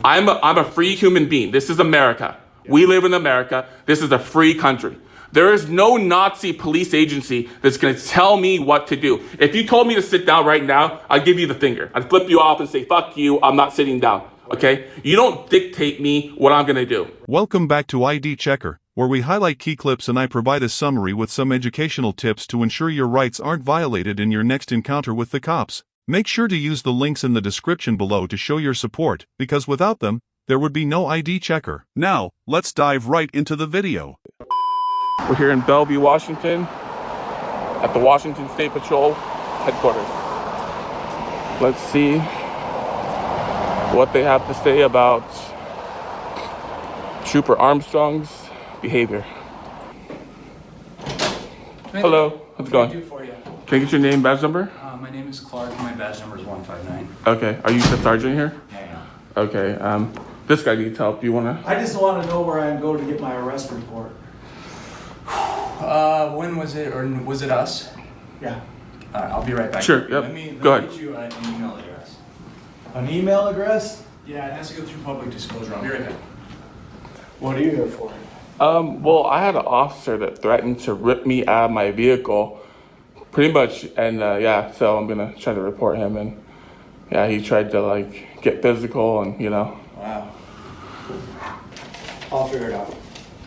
I'm a free human being. This is America. We live in America. This is a free country. There is no Nazi police agency that's going to tell me what to do. If you told me to sit down right now, I'd give you the finger. I'd flip you off and say, fuck you, I'm not sitting down. Okay? You don't dictate me what I'm going to do. Welcome back to ID Checker, where we highlight key clips and I provide a summary with some educational tips to ensure your rights aren't violated in your next encounter with the cops. Make sure to use the links in the description below to show your support, because without them, there would be no ID Checker. Now, let's dive right into the video. We're here in Bellevue, Washington, at the Washington State Patrol headquarters. Let's see what they have to say about Trooper Armstrong's behavior. Hello, how's it going? What can I do for you? Can I get your name, badge number? My name is Clark. My badge number is 159. Okay, are you the sergeant here? Yeah. Okay, this guy needs help. You wanna? I just want to know where I go to get my arrest report. When was it, or was it us? Yeah. I'll be right back. Sure, yep. Let me Go ahead. get you an email address. An email address? Yeah, it has to go through public disclosure. I'll be right back. What are you here for? Well, I had an officer that threatened to rip me out of my vehicle, pretty much, and yeah, so I'm gonna try to report him, and yeah, he tried to like get physical, and you know. Wow. I'll figure it out.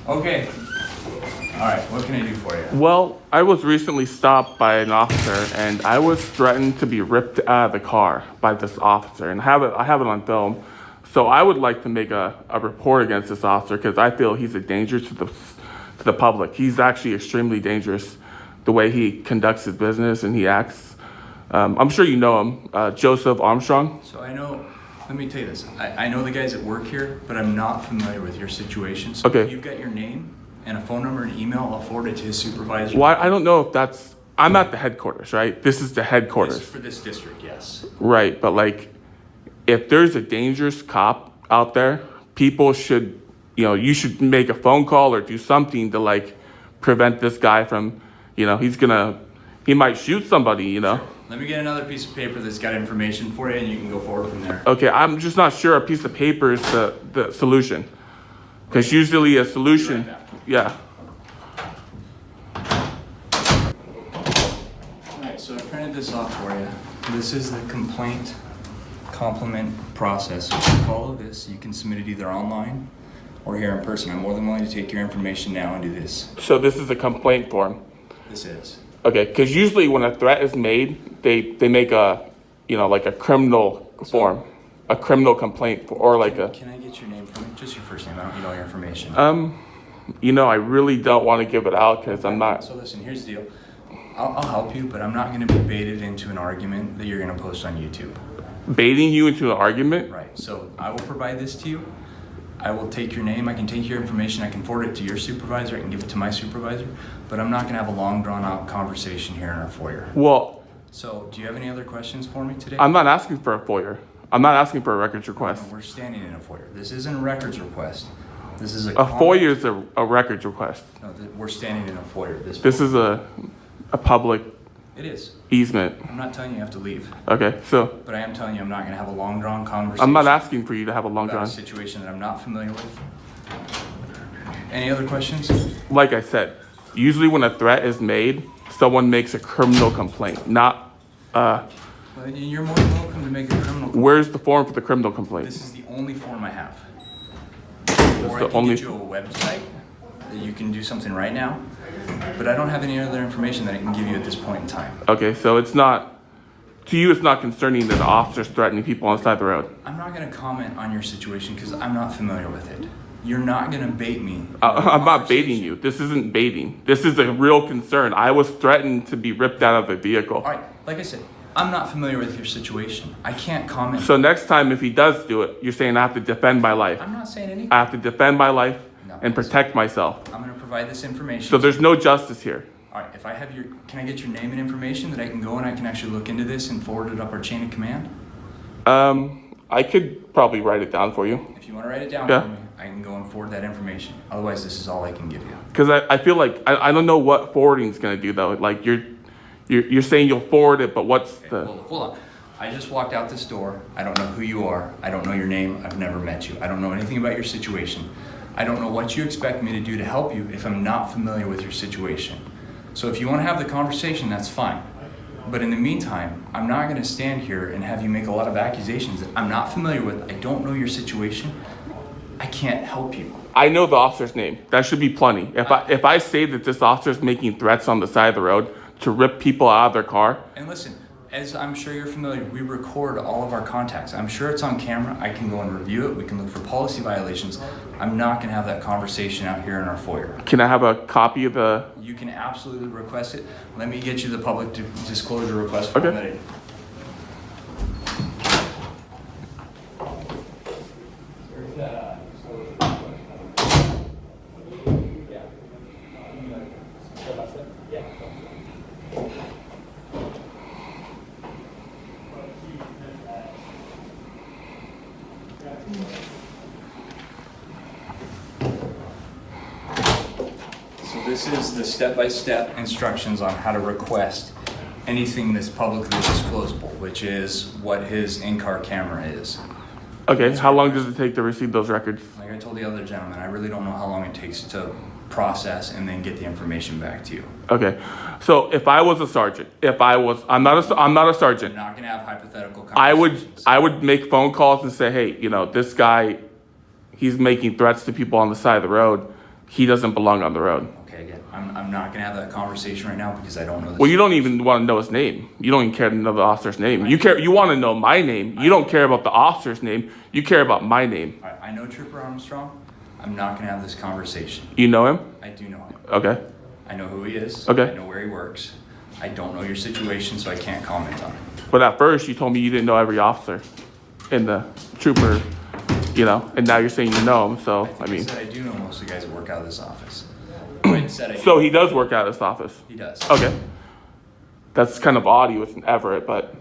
Okay. All right, what can I do for you? Well, I was recently stopped by an officer, and I was threatened to be ripped out of the car by this officer, and I have it on film. So I would like to make a report against this officer because I feel he's a danger to the public. He's actually extremely dangerous, the way he conducts his business and he acts. I'm sure you know him, Joseph Armstrong. So I know, let me tell you this. I know the guys that work here, but I'm not familiar with your situation. So Okay. if you've got your name and a phone number and email, I'll forward it to his supervisor. Well, I don't know if that's, I'm at the headquarters, right? This is the headquarters. For this district, yes. Right, but like, if there's a dangerous cop out there, people should, you should make a phone call or do something to like prevent this guy from, he might shoot somebody, Sure. Let me get another piece of paper that's got information for you and you can go forward from there. Okay, I'm just not sure a piece of paper is the solution. Because usually a solution, Be right back. yeah. All right, so I printed this off for you. This is the complaint compliment process. If you follow this, you can submit it either online or here in person. I'm more than willing to take your information now and do this. So this is a complaint form. This is. Okay, because usually when a threat is made, they make a, like a criminal form, a criminal complaint, or like a. Can I get your name from me? Just your first name. I don't need all your information. I really don't want to give it out because I'm not. So listen, here's the deal. I'll help you, but I'm not going to be baited into an argument that you're going to post on YouTube. Baiting you into an argument? Right. So I will provide this to you. I will take your name. I can take your information. I can forward it to your supervisor. I can give it to my supervisor. But I'm not going to have a long, drawn-out conversation here in our foyer. Well, So do you have any other questions for me today? I'm not asking for a FOIA. I'm not asking for a records request. No, we're standing in a foyer. This isn't a records request. This is A FOIA is a records request. No, we're standing in a foyer. This is a public It is. easement. I'm not telling you you have to leave, Okay, so but I am telling you I'm not going to have a long, drawn conversation. I'm not asking for you to have a long about a drawn. situation that I'm not familiar with. Any other questions? Like I said, usually when a threat is made, someone makes a criminal complaint, not, Well, you're more than welcome to make a criminal complaint. where's the form for the criminal complaint? This is the only form I have. Or I the can only- get you a website that you can do something right now, but I don't have any other information that I can give you at this point in time. Okay, so it's not, to you it's not concerning that the officer's threatening people on the side of the road. I'm not going to comment on your situation because I'm not familiar with it. You're not going to bait me. I'm not baiting you. This isn't baiting. This is a real concern. I was threatened to be ripped out of a vehicle. All right, like I said, I'm not familiar with your situation. I can't comment. So next time if he does do it, you're saying I have to defend my life. I'm not saying anything. I have to defend my life No. and protect myself. I'm going to provide this information. So there's no justice here. All right, if I have can I get your name and information that I can go and I can actually look into this and forward it up our chain of command? I could probably write it down for you. If you want to write it down Yeah. for me, I can go and forward that information. Otherwise, this is all I can give you. Because I feel like, I don't know what forwarding is going to do though. Like you're saying you'll forward it, but what's the... Hold on. I just walked out this door. I don't know who you are. I don't know your name. I've never met you. I don't know anything about your situation. I don't know what you expect me to do to help you if I'm not familiar with your situation. So if you want to have the conversation, that's fine. But in the meantime, I'm not going to stand here and have you make a lot of accusations that I'm not familiar with. I don't know your situation. I can't help you. I know the officer's name. That should be plenty. If I say that this officer's making threats on the side of the road to rip people out of their car. And listen, as I'm sure you're familiar, we record all of our contacts. I'm sure it's on camera. I can go and review it. We can look for policy violations. I'm not going to have that conversation out here in our foyer. Can I have a copy of the... You can absolutely request it. Let me get you the public disclosure request form. Okay. So this is the step-by-step instructions on how to request anything that's publicly disclosable, which is what his in-car camera is. Okay, how long does it take to receive those records? Like I told the other gentleman, I really don't know how long it takes to process and then get the information back to you. Okay, so if I was a sergeant, I'm not a sergeant. I'm not gonna have hypothetical conversations. I would make phone calls and say, hey, this guy, he's making threats to people on the side of the road. He doesn't belong on the road. Okay, again, I'm not gonna have that conversation right now because I don't know this. Well, you don't even want to know his name. You don't even care to know the officer's name. You want to know my name. You don't care about the officer's name. You care about my name. All right, I know Trooper Armstrong. I'm not gonna have this conversation. You know him? I do know him. Okay. I know who he is. Okay. I know where he works. I don't know your situation, so I can't comment on it. But at first, you told me you didn't know every officer in the trooper, and now you're saying you know him. So, I mean. I said I do know most of the guys that work out of this office. I said I do. So he does work out of this office? He does. Okay. That's kind of odd. He was in Everett, but,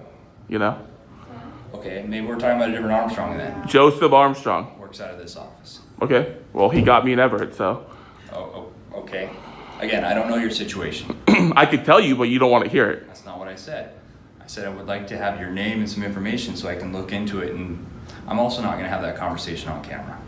Okay, maybe we're talking about a different Armstrong then. Joseph Armstrong. Works out of this office. Okay. Well, he got me in Everett, so. Oh, okay. Again, I don't know your situation. I could tell you, but you don't want to hear it. That's not what I said. I said I would like to have your name and some information so I can look into it, and I'm also not going to have that conversation on camera.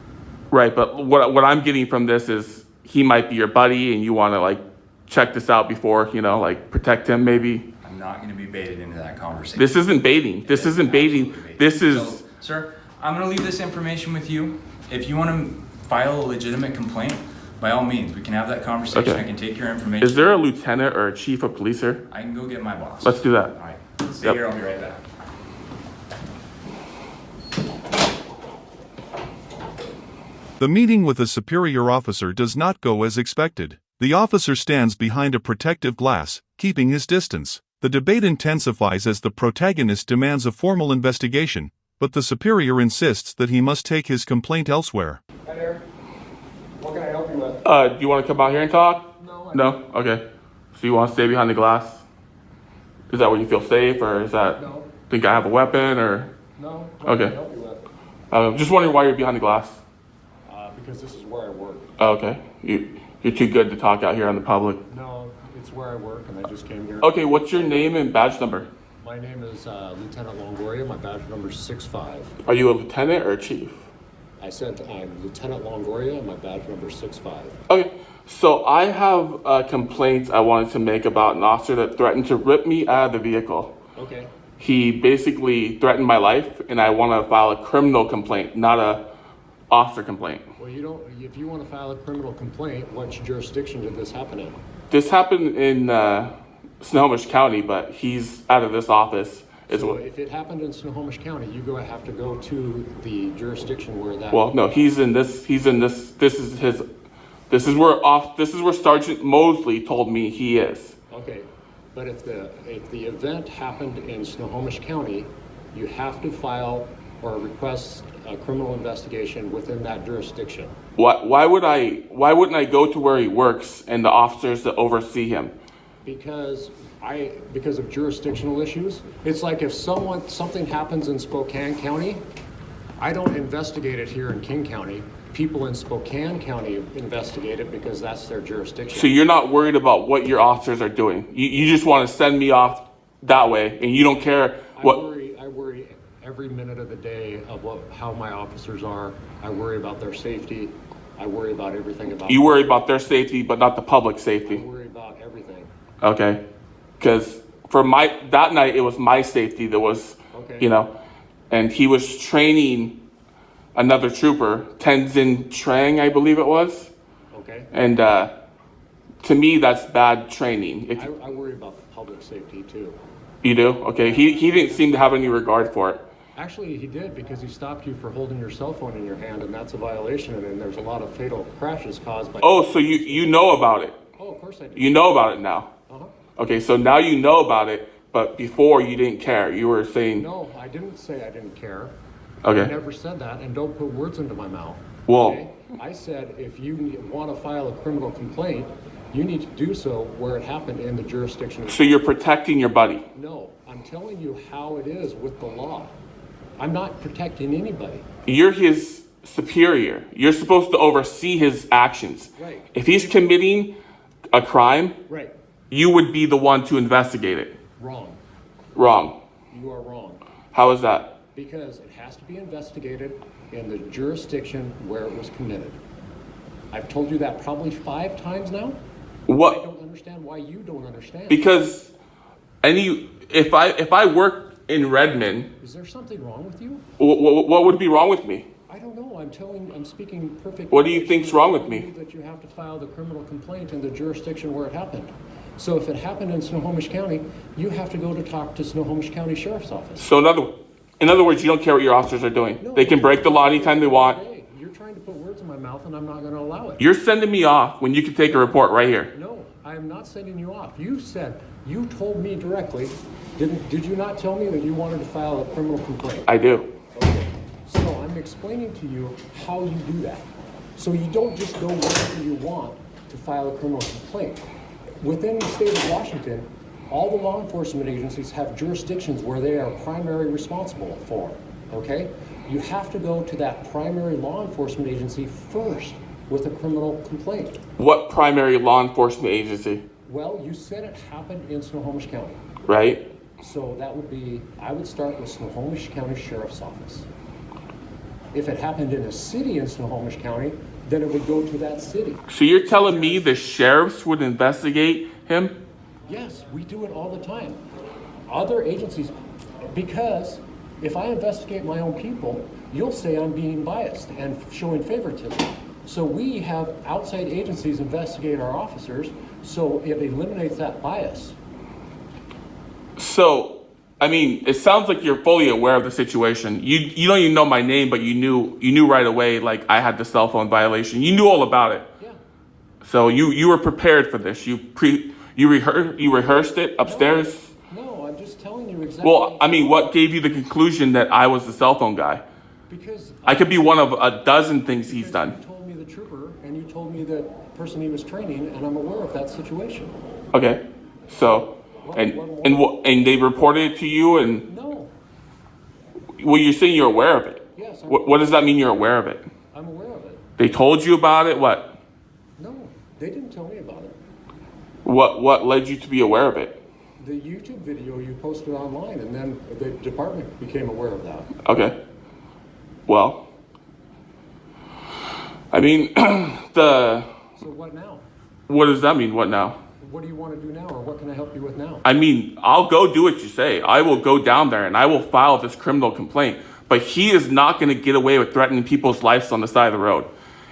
Right, but what I'm getting from this is he might be your buddy and you want to, check this out before, protect him maybe. I'm not going to be baited into that conversation. This isn't baiting. This isn't baiting. This is... So, sir, I'm going to leave this information with you. If you want to file a legitimate complaint, by all means, we can have that conversation. Okay. I can take your information. Is there a lieutenant or a chief of police here? I can go get my boss. Let's do that. All right. Stay here. I'll be right back. The meeting with a superior officer does not go as expected. The officer stands behind a protective glass, keeping his distance. The debate intensifies as the protagonist demands a formal investigation, but the superior insists that he must take his complaint elsewhere. Hi there. What can I help you with? Do you want to come out here and talk? No. No? Okay. So you want to stay behind the glass? Is that where you feel safe, or is that... No. Think I have a weapon, or... No. What Okay. can I help you with? Just wondering why you're behind the glass. Because this is where I work. Oh, okay. You're too good to talk out here on the public. No, it's where I work, and I just came here. Okay, what's your name and badge number? My name is Lieutenant Longoria. My badge number is 6'5". Are you a lieutenant or a chief? I said I'm Lieutenant Longoria, and my badge number is 6'5". Okay, so I have a complaint I wanted to make about an officer that threatened to rip me out of the vehicle. Okay. He basically threatened my life, and I want to file a criminal complaint, not a officer complaint. Well, you don't. If you want to file a criminal complaint, what jurisdiction did this happen in? This happened in Snohomish County, but he's out of this office. So if it happened in Snohomish County, have to go to the jurisdiction where that. Well, no, he's in this. This is his. This is where Sergeant Mosley told me he is. Okay, but if the event happened in Snohomish County, you have to file or request a criminal investigation within that jurisdiction. Why wouldn't I go to where he works and the officers that oversee him? Because of jurisdictional issues. It's like if something happens in Spokane County, I don't investigate it here in King County. People in Spokane County investigate it because that's their jurisdiction. So you're not worried about what your officers are doing. You just want to send me off that way, and you don't care what. I worry every minute of the day of how my officers are. I worry about their safety. I worry about everything about You worry about their safety, but not the public I safety. worry about everything. Okay. Because for that night, it was my safety that was, Okay. you know, and he was training another trooper, Tenzin Trang, I believe it was. Okay? And to me, that's bad training. If I worry about the public safety too. you do, okay. He didn't seem to have any regard for it. Actually, he did, because he stopped you for holding your cell phone in your hand, and that's a violation, and there's a lot of fatal crashes caused by... Oh, so you know about it. Oh, of course I do. You know about it now. Uh-huh. Okay, so now you know about it, but before you didn't care. You were saying, No, I didn't say I didn't care. Okay. I never said that, and don't put words into my mouth. Well- Okay? I said if you want to file a criminal complaint, you need to do so where it happened in the jurisdiction. so you're protecting your buddy. No, I'm telling you how it is with the law. I'm not protecting anybody. You're his superior. You're supposed to oversee his actions. Right. If he's committing a crime, Right. you would be the one to investigate it. Wrong. Wrong. You are wrong. How is that? Because it has to be investigated in the jurisdiction where it was committed. I've told you that probably 5 times now. I What? don't understand why you don't understand. Because if I worked in Redmond, Is there something wrong with you? what would be wrong with me? I don't know. I'm speaking perfect. What do you think's wrong with me? That you have to file the criminal complaint in the jurisdiction where it happened. So if it happened in Snohomish County, you have to go to talk to Snohomish County Sheriff's Office. So in other words, you don't care what your officers are doing. No, They can break the law anytime they want. Hey, you're trying to put words in my mouth, and I'm not going to allow it. You're sending me off when you can take a report right here. No, I am not sending you off. You told me directly. Did you not tell me that you wanted to file a criminal complaint? I do. Okay. So I'm explaining to you how you do that. So you don't just go wherever you want to file a criminal complaint. Within the state of Washington, all the law enforcement agencies have jurisdictions where they are primary responsible for, okay? You have to go to that primary law enforcement agency first with a criminal complaint. What primary law enforcement agency, Well, you said it happened in Snohomish County. right? So that would be, I would start with Snohomish County Sheriff's Office. If it happened in a city in Snohomish County, then it would go to that city. So you're telling me the sheriffs would investigate him? Yes, we do it all the time. Other agencies, because if I investigate my own people, you'll say I'm being biased and showing favoritism. So we have outside agencies investigate our officers, so it eliminates that bias. So, I mean, it sounds like you're fully aware of the situation. You don't even know my name, but you knew right away, like I had the cell phone violation. You knew all about it. Yeah. So you were prepared for this. You rehearsed it upstairs. No, I'm just telling you exactly. Well, I mean, what gave you the conclusion that I was the cell phone guy? Because I could be one of a dozen things he's done. You told me the trooper, and you told me the person he was training, and I'm aware of that situation. Okay, so and they reported it to you, and No. well, you're saying you're aware of it. Yes, What does that mean? You're aware of it? I'm aware of it. They told you about it. What? No, they didn't tell me about it. What led you to be aware of it? The YouTube video you posted online, and then the department became aware of that. Okay. Well, I mean, So what now? what does that mean? What now? What do you want to do now, or what can I help you with now? I mean, I'll go do what you say. I will go down there and I will file this criminal complaint. But he is not going to get away with threatening people's lives on the side of the road.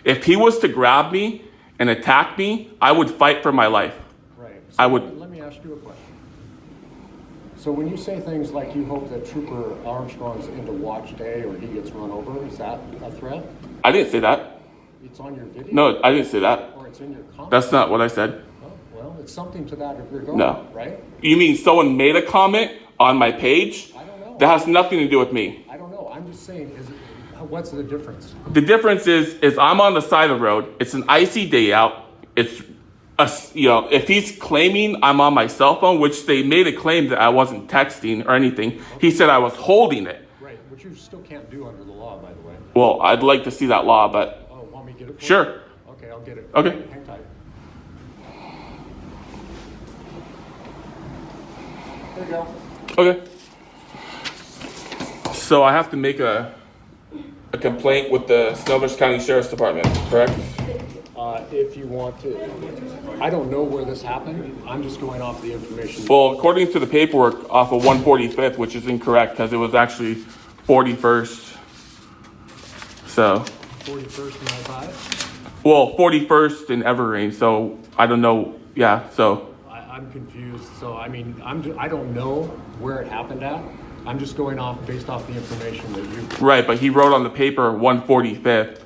If he was to grab me and attack me, I would fight for my life. Right. So I would- Let me ask you a question. So when you say things like you hope that Trooper Armstrong's into watch day or he gets run over, is that a threat? I didn't say that. It's on your video? No, I didn't say that. Or it's in your comment? That's not what I said. Oh, well, it's something to that regard, No. right? You mean someone made a comment on my page? I don't know. That has nothing to do with me. I don't know. I'm just saying, what's the difference? The difference is I'm on the side of the road. It's an icy day out. It's if he's claiming I'm on my cell phone, which they made a claim that I wasn't texting or anything, he said I was holding it. Right, which you still can't do under the law, by the way. Well, I'd like to see that law, but Oh, want me to get it for you? sure. Okay, I'll get it. Okay. Hang tight. There you go. Okay. So I have to make a complaint with the Snohomish County Sheriff's Department, correct? If you want to, I don't know where this happened. I'm just going off the information. Well, according to the paperwork off of 145th, which is incorrect because it was actually 41st. So, 41st and I5? well, 41st in Evergreen. So I don't know. Yeah. So I'm confused. So, I mean, I don't know where it happened at. I'm just going based off the information that you. right, but he wrote on the paper 145th.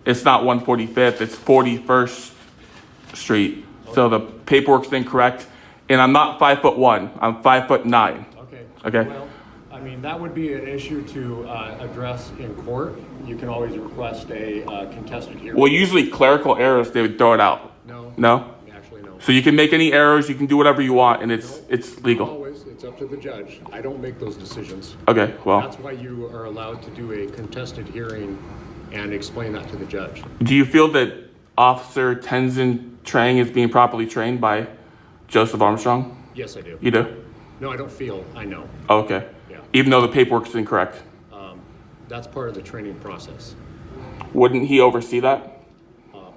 It's not 145th. It's 41st Street. Okay. So the paperwork's incorrect. And I'm not 5'1". I'm 5'9". Okay. Okay. Well, I mean, that would be an issue to address in court. You can always request a contested hearing. Well, usually clerical errors, they would throw it out. No. No? Actually, no. So you can make any errors, you can do whatever you want, and it's legal. Always, it's up to the judge. I don't make those decisions. Okay, well, That's why you are allowed to do a contested hearing and explain that to the judge. do you feel that Officer Tenzin Trang is being properly trained by Joseph Armstrong? Yes, I do. You do? No, I don't feel. I know. Oh, okay. Yeah. Even though the paperwork's incorrect. That's part of the training process. Wouldn't he oversee that?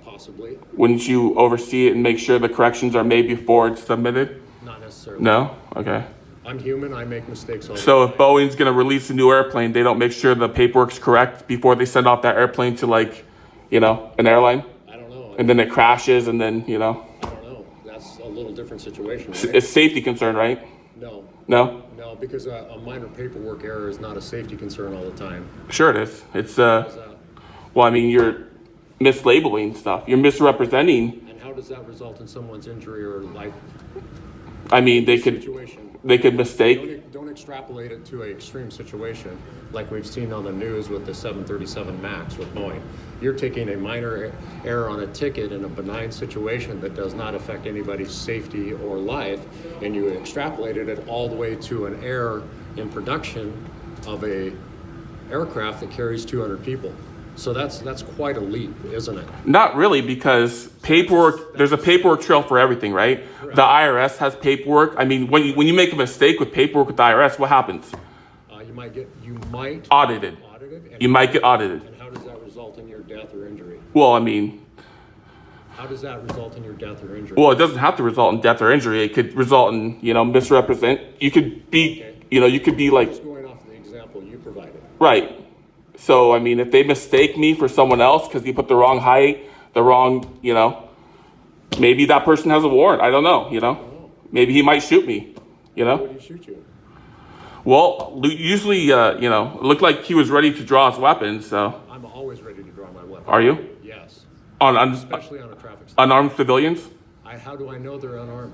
Possibly. Wouldn't you oversee it and make sure the corrections are made before it's submitted? Not necessarily. No? Okay. I'm human. I make mistakes all the So if time. Boeing's going to release a new airplane, they don't make sure the paperwork's correct before they send off that airplane to, like, you know, an airline? I don't know. And then it crashes and then, you know, I don't know. That's a little different situation, right? it's safety concern, right? No. No? No, because a minor paperwork error is not a safety concern all the time. Sure it is. It's, How's that? well, I mean, you're mislabeling stuff. You're misrepresenting. And how does that result in someone's injury or life I mean, they could situation? mistake. Don't extrapolate it to an extreme situation like we've seen on the news with the 737 MAX with Boeing. You're taking a minor error on a ticket in a benign situation that does not affect anybody's safety or life, and you extrapolated it all the way to an error in production of a aircraft that carries 200 people. So that's quite a leap, isn't it? Not really, because paperwork, there's a paperwork trail for everything, right? Correct. The IRS has paperwork. I mean, when you make a mistake with paperwork with the IRS, what happens? You might Audited. and You might get audited. And how does that result in your death or injury? Well, I mean, How does that result in your death or injury? well, it doesn't have to result in death or injury. It could result in, you know, misrepresent. You could be, Okay. you know, you could be like, Just going off the example you provided. right. So, I mean, if they mistake me for someone else because you put the wrong height, the wrong, you know, maybe that person has a warrant. I don't know, you know. Maybe he might shoot me, you Why know. would he shoot you? Well, usually, you know, it looked like he was ready to draw his weapon, so. I'm always ready to draw my weapon. Are you? Yes. On Especially on a traffic stop. unarmed civilians? How do I know they're unarmed?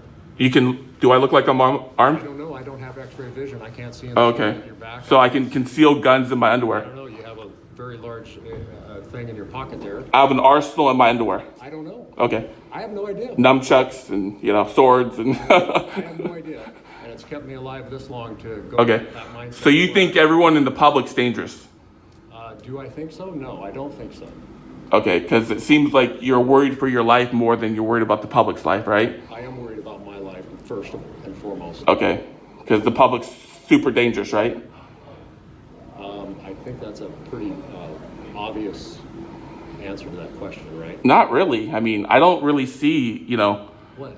Do I look like I'm I armed? don't know. I don't have x-ray vision. I can't see in Okay. your back. So I can conceal guns in my I underwear. don't know. You have a very large thing in your pocket there. I have an arsenal in my underwear. I don't know. Okay. I have no idea. Nunchucks and, you know, swords and. I have no idea. And it's kept me alive this long to go Okay. with that mindset. So you think everyone in the public's dangerous? Do I think so? No, I don't think so. Okay, because it seems like you're worried for your life more than you're worried about the public's life, right? I am worried about my life first and foremost. Okay, because the public's super dangerous, right? I think that's a pretty obvious answer to that question, right? Not really. I mean, I don't really see, you know, What?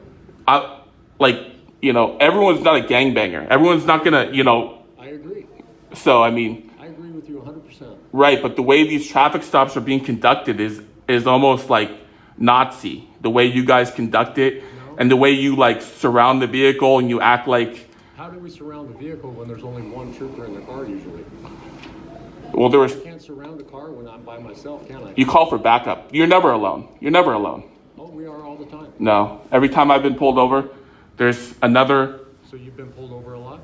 you know, everyone's not a gangbanger. Everyone's not gonna, you know, I agree. so I mean, I agree with you 100%. right, but the way these traffic stops are being conducted is almost like Nazi. The way you guys conduct it and the way you like surround the vehicle and you act like, How do we surround the vehicle when there's only one trooper in the car usually? well, there was, I can't surround a car when I'm by myself, can I? you call for backup. You're never alone. You're never alone. Oh, we are all the time. No. Every time I've been pulled over, there's another, So you've been pulled over a lot?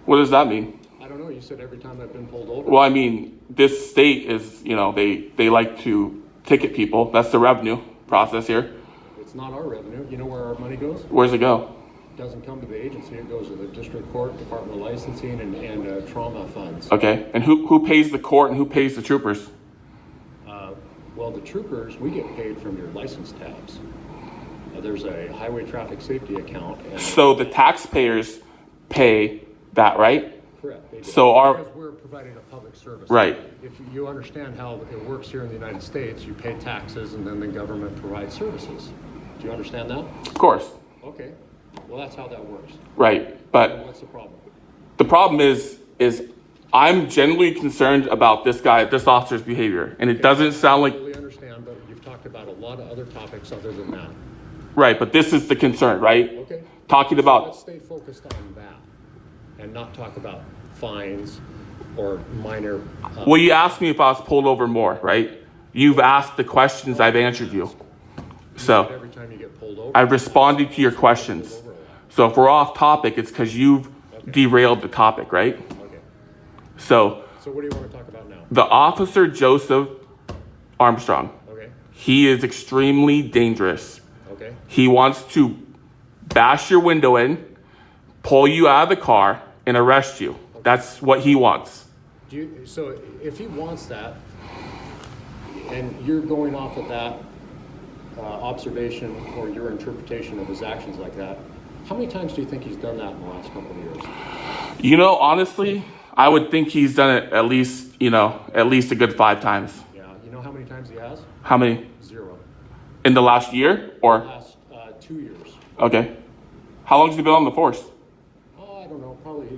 what does that mean? I don't know. You said every time I've been pulled over. Well, I mean, this state is, you know, they like to ticket people. That's the revenue process here. It's not our revenue. You know where our money goes? Where's it go? It doesn't come to the agency. It goes to the district court, Department of Licensing, and trauma funds. Okay. And who pays the court and who pays the troopers? Well, the troopers, we get paid from your license tabs. There's a highway traffic safety account. And So the taxpayers pay that, right? correct. They do. So Because we're providing a public service. Right. If you understand how it works here in the United States, you pay taxes and then the government provides services. Do you understand that? Of course. Okay. Well, that's how that works. Right. But What's the problem? the problem is I'm genuinely concerned about this officer's behavior. And it doesn't sound I like, totally understand, but you've talked about a lot of other topics other than that. right, but this is the concern, right? Okay. Talking So about, let's stay focused on that and not talk about fines or minor. well, you asked me if I was pulled over more, right? You've asked the questions, I've answered you. So Every time you get pulled over. I've responded to your questions. So if we're off topic, it's because you've derailed the topic, right? Okay. So So what do you want to talk about now? the officer, Joseph Armstrong, Okay. he is extremely dangerous. Okay. He wants to bash your window in, pull you out of the car, and arrest you. That's what he wants. So if he wants that, and you're going off of that observation or your interpretation of his actions like that, how many times do you think he's done that in the last couple of years? You know, honestly, I would think he's done it at least a good 5 times. Yeah. You know how many times he has? How many? 0. In the last year? Or, Last 2 years. okay. How long has he been on the force? Oh, I don't know. Probably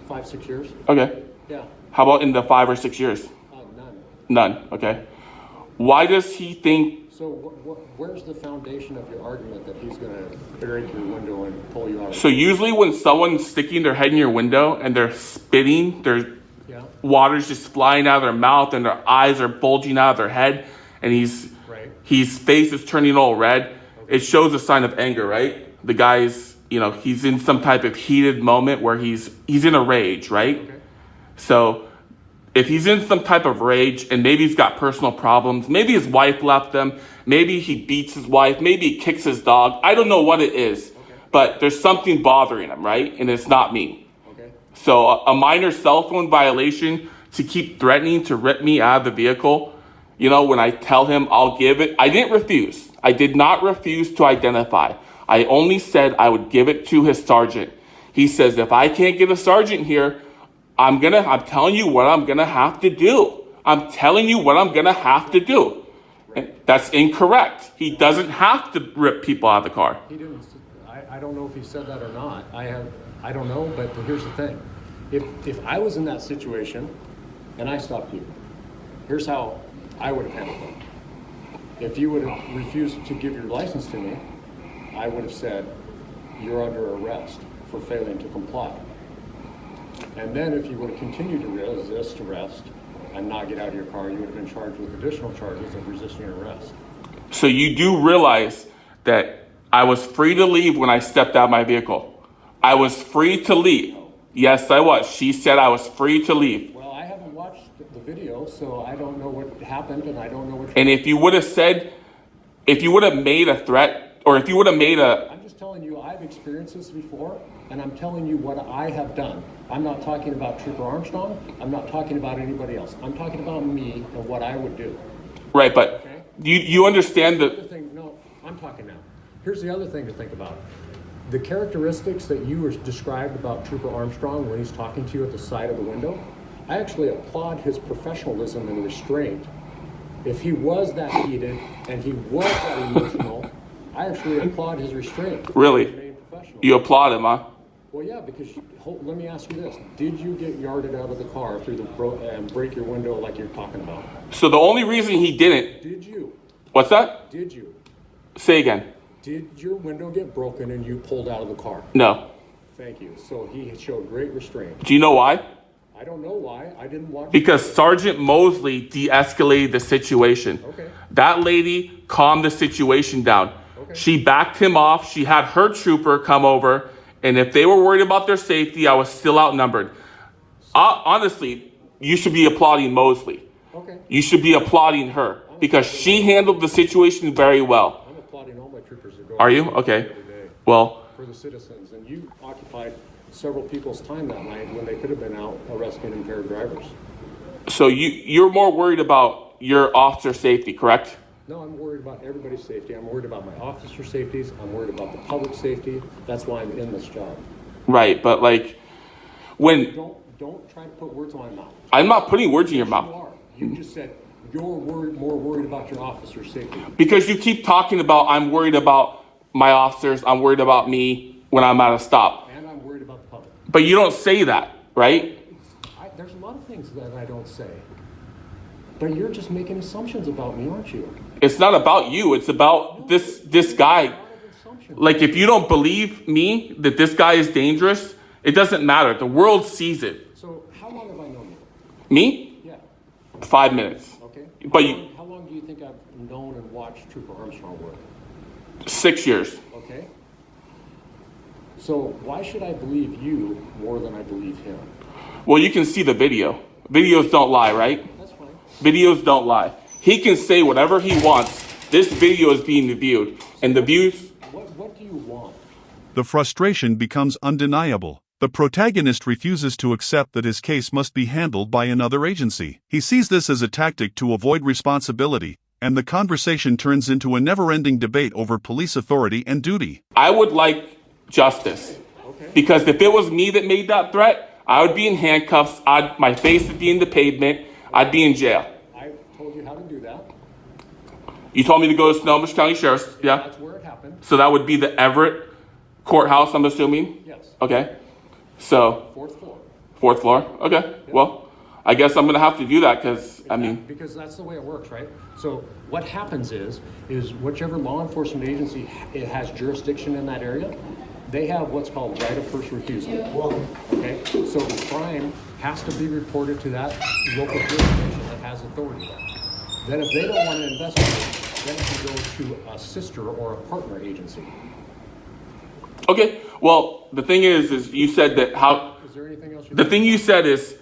5, 6 years. Okay. Yeah. How about in the 5 or 6 years? None. None, okay. Why does he think, So where's the foundation of your argument that he's going to break your window and pull you out of so usually when someone's sticking their head in your window and they're spitting, their Yeah. water's just flying out of their mouth and their eyes are bulging out of their head and Right. his face is turning all red, it shows a sign of anger, right? The guy's, he's in some type of heated moment where he's in a rage, right? Okay. So if he's in some type of rage and maybe he's got personal problems, maybe his wife left him, maybe he beats his wife, maybe he kicks his dog, I don't know what it is, but there's something bothering him, right? And it's not me. Okay. So a minor cell phone violation to keep threatening to rip me out of the vehicle, when I tell him I'll give it, I didn't refuse. I did not refuse to identify. I only said I would give it to his sergeant. He says, if I can't get a sergeant here, I'm telling you what I'm gonna have to do. I'm telling you what I'm gonna have to do. And that's incorrect. He doesn't have to rip people out of the car. He didn't. I don't know if he said that or not. I don't know. But here's the thing: if I was in that situation and I stopped you, here's how I would have handled it. If you would have refused to give your license to me, I would have said you're under arrest for failing to comply. And then if you would have continued to resist arrest and not get out of your car, you would have been charged with additional charges of resisting arrest. So you do realize that I was free to leave when I stepped out of my vehicle. I was free to leave. Yes, I was. She said I was free to leave. Well, I haven't watched the video, so I don't know what happened, and I don't know what. And if you would have made a threat, or if you would have made a, I'm just telling you, I've experienced this before, and I'm telling you what I have done. I'm not talking about Trooper Armstrong. I'm not talking about anybody else. I'm talking about me and what I would do. right, but Okay. you understand The other that, thing, no, I'm talking now. Here's the other thing to think about. The characteristics that you were described about Trooper Armstrong when he's talking to you at the side of the window, I actually applaud his professionalism and restraint. If he was that heated and he was that emotional, I actually applaud his restraint. Really? Remain professional. you applaud him, huh? Well, yeah, because let me ask you this: did you get yarded out of the car through and break your window like you're talking about? So the only reason he didn't, Did you? what's that? Did you? Say again. Did your window get broken and you pulled out of the car? No. Thank you. So he showed great restraint. Do you know why? I don't know why. I didn't watch. Because Sergeant Mosley de-escalated the situation. Okay. That lady calmed the situation down. Okay. She backed him off. She had her trooper come over. And if they were worried about their safety, I was still outnumbered. Honestly, you should be applauding Mosley. Okay. You should be applauding her because she handled the situation very well. I'm applauding all my troopers that go. Are you? out Okay. every day Well, for the citizens, and you occupied several people's time that night when they could have been out arresting impaired drivers. so you're more worried about your officer safety, correct? No, I'm worried about everybody's safety. I'm worried about my officer safeties. I'm worried about the public safety. That's why I'm in this job. Right, but When Don't try to put words in my mouth. I'm not putting words in your You mouth. are. You just said you're more worried about your officer's safety. Because you keep talking about I'm worried about my officers, I'm worried about me when I'm at a stop. And I'm worried about the public. But you don't say that, right? There's a lot of things that I don't say. But you're just making assumptions about me, aren't you? It's not about you, it's about this guy. A lot of assumptions. Like, if you don't believe me that this guy is dangerous, it doesn't matter. The world sees it. So how long have I known you? Me? Yeah. 5 minutes. Okay. But How long do you think I've known and watched Trooper Armstrong work? 6 years. Okay. So why should I believe you more than I believe him? Well, you can see the video. Videos don't lie, right? That's fine. Videos don't lie. He can say whatever he wants. This video is being viewed. And the views... What do you want? The frustration becomes undeniable. The protagonist refuses to accept that his case must be handled by another agency. He sees this as a tactic to avoid responsibility, and the conversation turns into a never-ending debate over police authority and duty. I would like justice. Okay. Because if it was me that made that threat, I would be in handcuffs. My face would be in the pavement. I'd be in jail. I told you how to do that. You told me to go to Snohomish County Sheriff's, yeah? That's where it happened. So that would be the Everett courthouse, I'm assuming? Yes. Okay. So, Fourth floor. 4th floor? Okay. Well, I guess I'm going to have to do that because, I mean... Because that's the way it works, right? So what happens is whichever law enforcement agency has jurisdiction in that area, they have what's called right of first refusal. Okay? So the crime has to be reported to that local jurisdiction that has authority there. Then if they don't want to investigate, then it can go to a sister or a partner agency. Okay. Well, the thing is you said that how... Is there anything else The thing you said is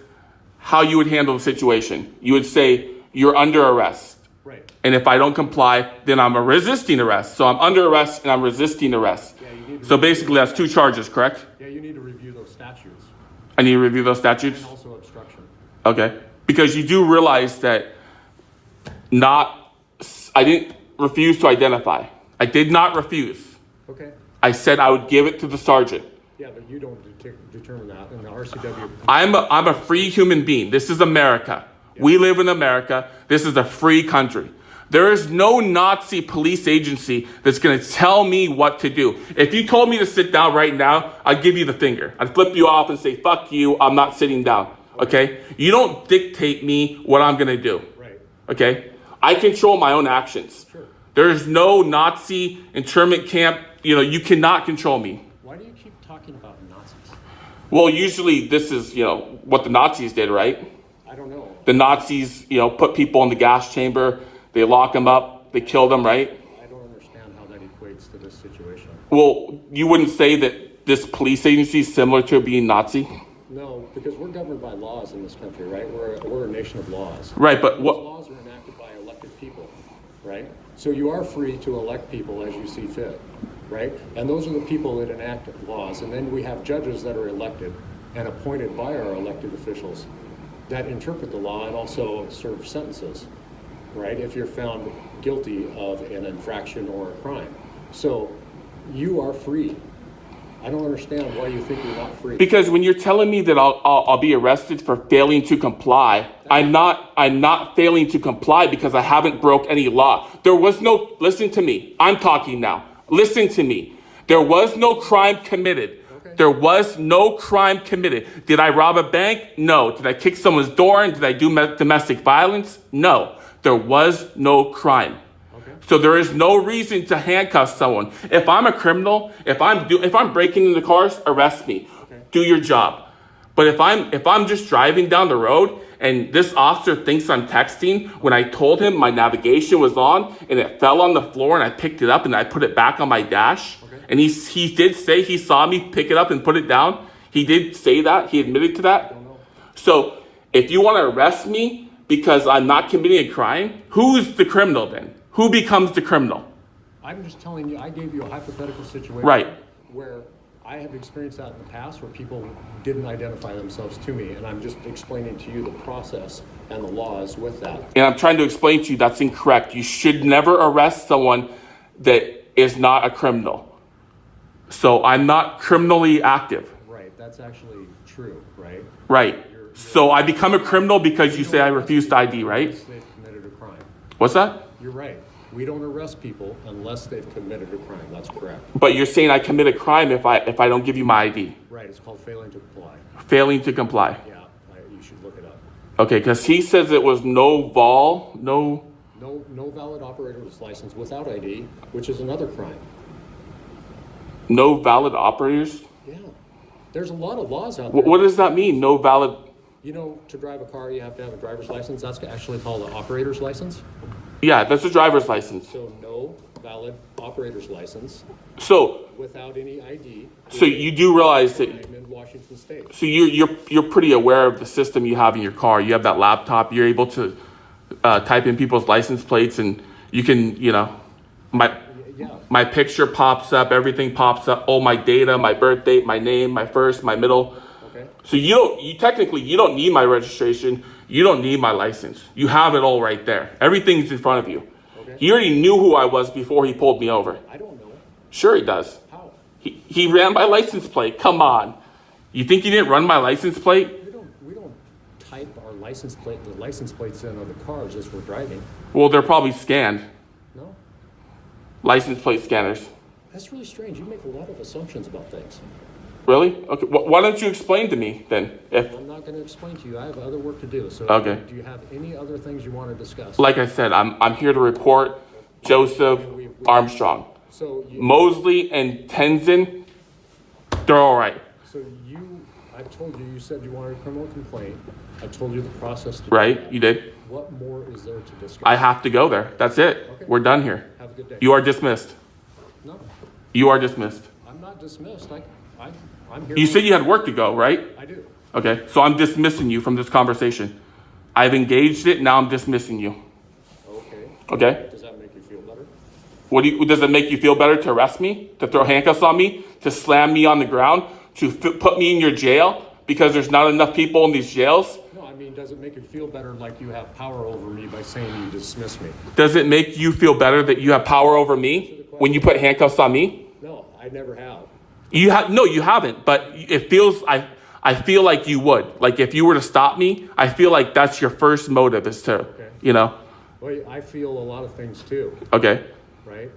how you would handle the situation. You would say, you're under arrest. Right. And if I don't comply, then I'm a resisting arrest. So I'm under arrest and I'm resisting arrest. Yeah, you need to So basically that's 2 charges, correct? Yeah, you need to review those statutes I need to review those statutes? and also obstruction. Okay. Because you do realize that I didn't refuse to identify. I did not refuse. Okay. I said I would give it to the sergeant. Yeah, but you don't determine that in the RCW. I'm a free human being. This is America. We live in America. This is a free country. There is no Nazi police agency that's going to tell me what to do. If you told me to sit down right now, I'd give you the finger. I'd flip you off and say, fuck you, I'm not sitting down. Okay? You don't dictate me what I'm going to do. Right. Okay? I control my own actions. Sure. There is no Nazi internment camp. You cannot control me. Why do you keep talking about Nazis? Well, usually this is, what the Nazis did, right? I don't know. The Nazis, put people in the gas chamber. They lock them up. They kill them, right? I don't understand how that equates to this situation. Well, you wouldn't say that this police agency is similar to being Nazi? No, because we're governed by laws in this country, right? We're a nation of laws. Right, but Those what... laws are enacted by elected people, right? So you are free to elect people as you see fit, right? And those are the people that enact laws. And then we have judges that are elected and appointed by our elected officials that interpret the law and also serve sentences, right? If you're found guilty of an infraction or a crime. So you are free. I don't understand why you think you're not free. Because when you're telling me that I'll be arrested for failing to comply, I'm not failing to comply because I haven't broke any law. Listen to me. I'm talking now. Listen to me. There was no crime committed. Okay. There was no crime committed. Did I rob a bank? No. Did I kick someone's door in? Did I do domestic violence? No. There was no crime. So there is no reason to handcuff someone. If I'm a criminal, if I'm breaking into cars, arrest me. Okay. Do your job. But if I'm just driving down the road and this officer thinks I'm texting when I told him my navigation was on and it fell on the floor and I picked it up and I put it back on my dash, okay. And he did say he saw me pick it up and put it down. He did say that. He admitted to that. I don't know. So if you want to arrest me because I'm not committing a crime, who's the criminal then? Who becomes the criminal? I'm just telling you, I gave you a hypothetical situation. Right. Where I have experienced that in the past where people didn't identify themselves to me, and I'm just explaining to you the process and the laws with that. And I'm trying to explain to you that's incorrect. You should never arrest someone that is not a criminal. So I'm not criminally active. Right. that's actually true, right? Right. So I become a criminal because you say I refused ID, right? Unless they've committed a crime. What's that? You're right. We don't arrest people unless they've committed a crime. That's correct. But you're saying I commit a crime if I don't give you my ID. Right. It's called failing to comply. Failing to comply. Yeah, you should look it up. Okay, because he says it was no valid operator's license without ID, which is another crime. no valid operators. Yeah. There's a lot of laws out there. What does that mean? No valid. You know, to drive a car, you have to have a driver's license. That's actually called an operator's license. Yeah, that's a driver's license. So no valid operator's license So without any ID. you do realize that. I'm in Washington State. So you're pretty aware of the system you have in your car. You have that laptop. You're able to type in people's license plates, and you can, my picture pops up. Everything pops up. All my data, my birth date, my name, my first, my middle. Okay. So you technically don't need my registration. You don't need my license. You have it all right there. Everything's in front of you. Okay. He already knew who I was before he pulled me over. I don't know. Sure he does. How? He ran my license plate. Come on. You think he didn't run my license plate? We don't type our license plate, the license plates in on the cars as we're driving. Well, they're probably scanned. No? License plate scanners. That's really strange. You make a lot of assumptions about things. Really? Okay. Why don't you explain to me then? I'm not going to explain to you. I have other work to do. So Okay. do you have any other things you want to discuss? Like I said, I'm here to report Joseph Armstrong. So Mosley and Tenzin, they're all right. So I told you said you wanted a criminal complaint. I told you the process to do Right? that. You did? What more is there to discuss? I have to go there. That's it. Okay. We're done here. Have a good day. You are dismissed. No, You are dismissed. I'm not dismissed. I'm here. You said you had work to go, right? I do. Okay. So I'm dismissing you from this conversation. I've engaged it. Now I'm dismissing you. Okay. Okay? Does that make you feel better? Does it make you feel better to arrest me, to throw handcuffs on me, to slam me on the ground, to put me in your jail because there's not enough people in these jails? No, I mean, does it make you feel better like you have power over me by saying you dismiss me? Does it make you feel better that you have power over me when you put handcuffs on me? No, I never have. No, you haven't. But it feels I feel like you would. Like if you were to stop me, I feel like that's your first motive is to, Okay. Well, I feel a lot of things too, Okay. right?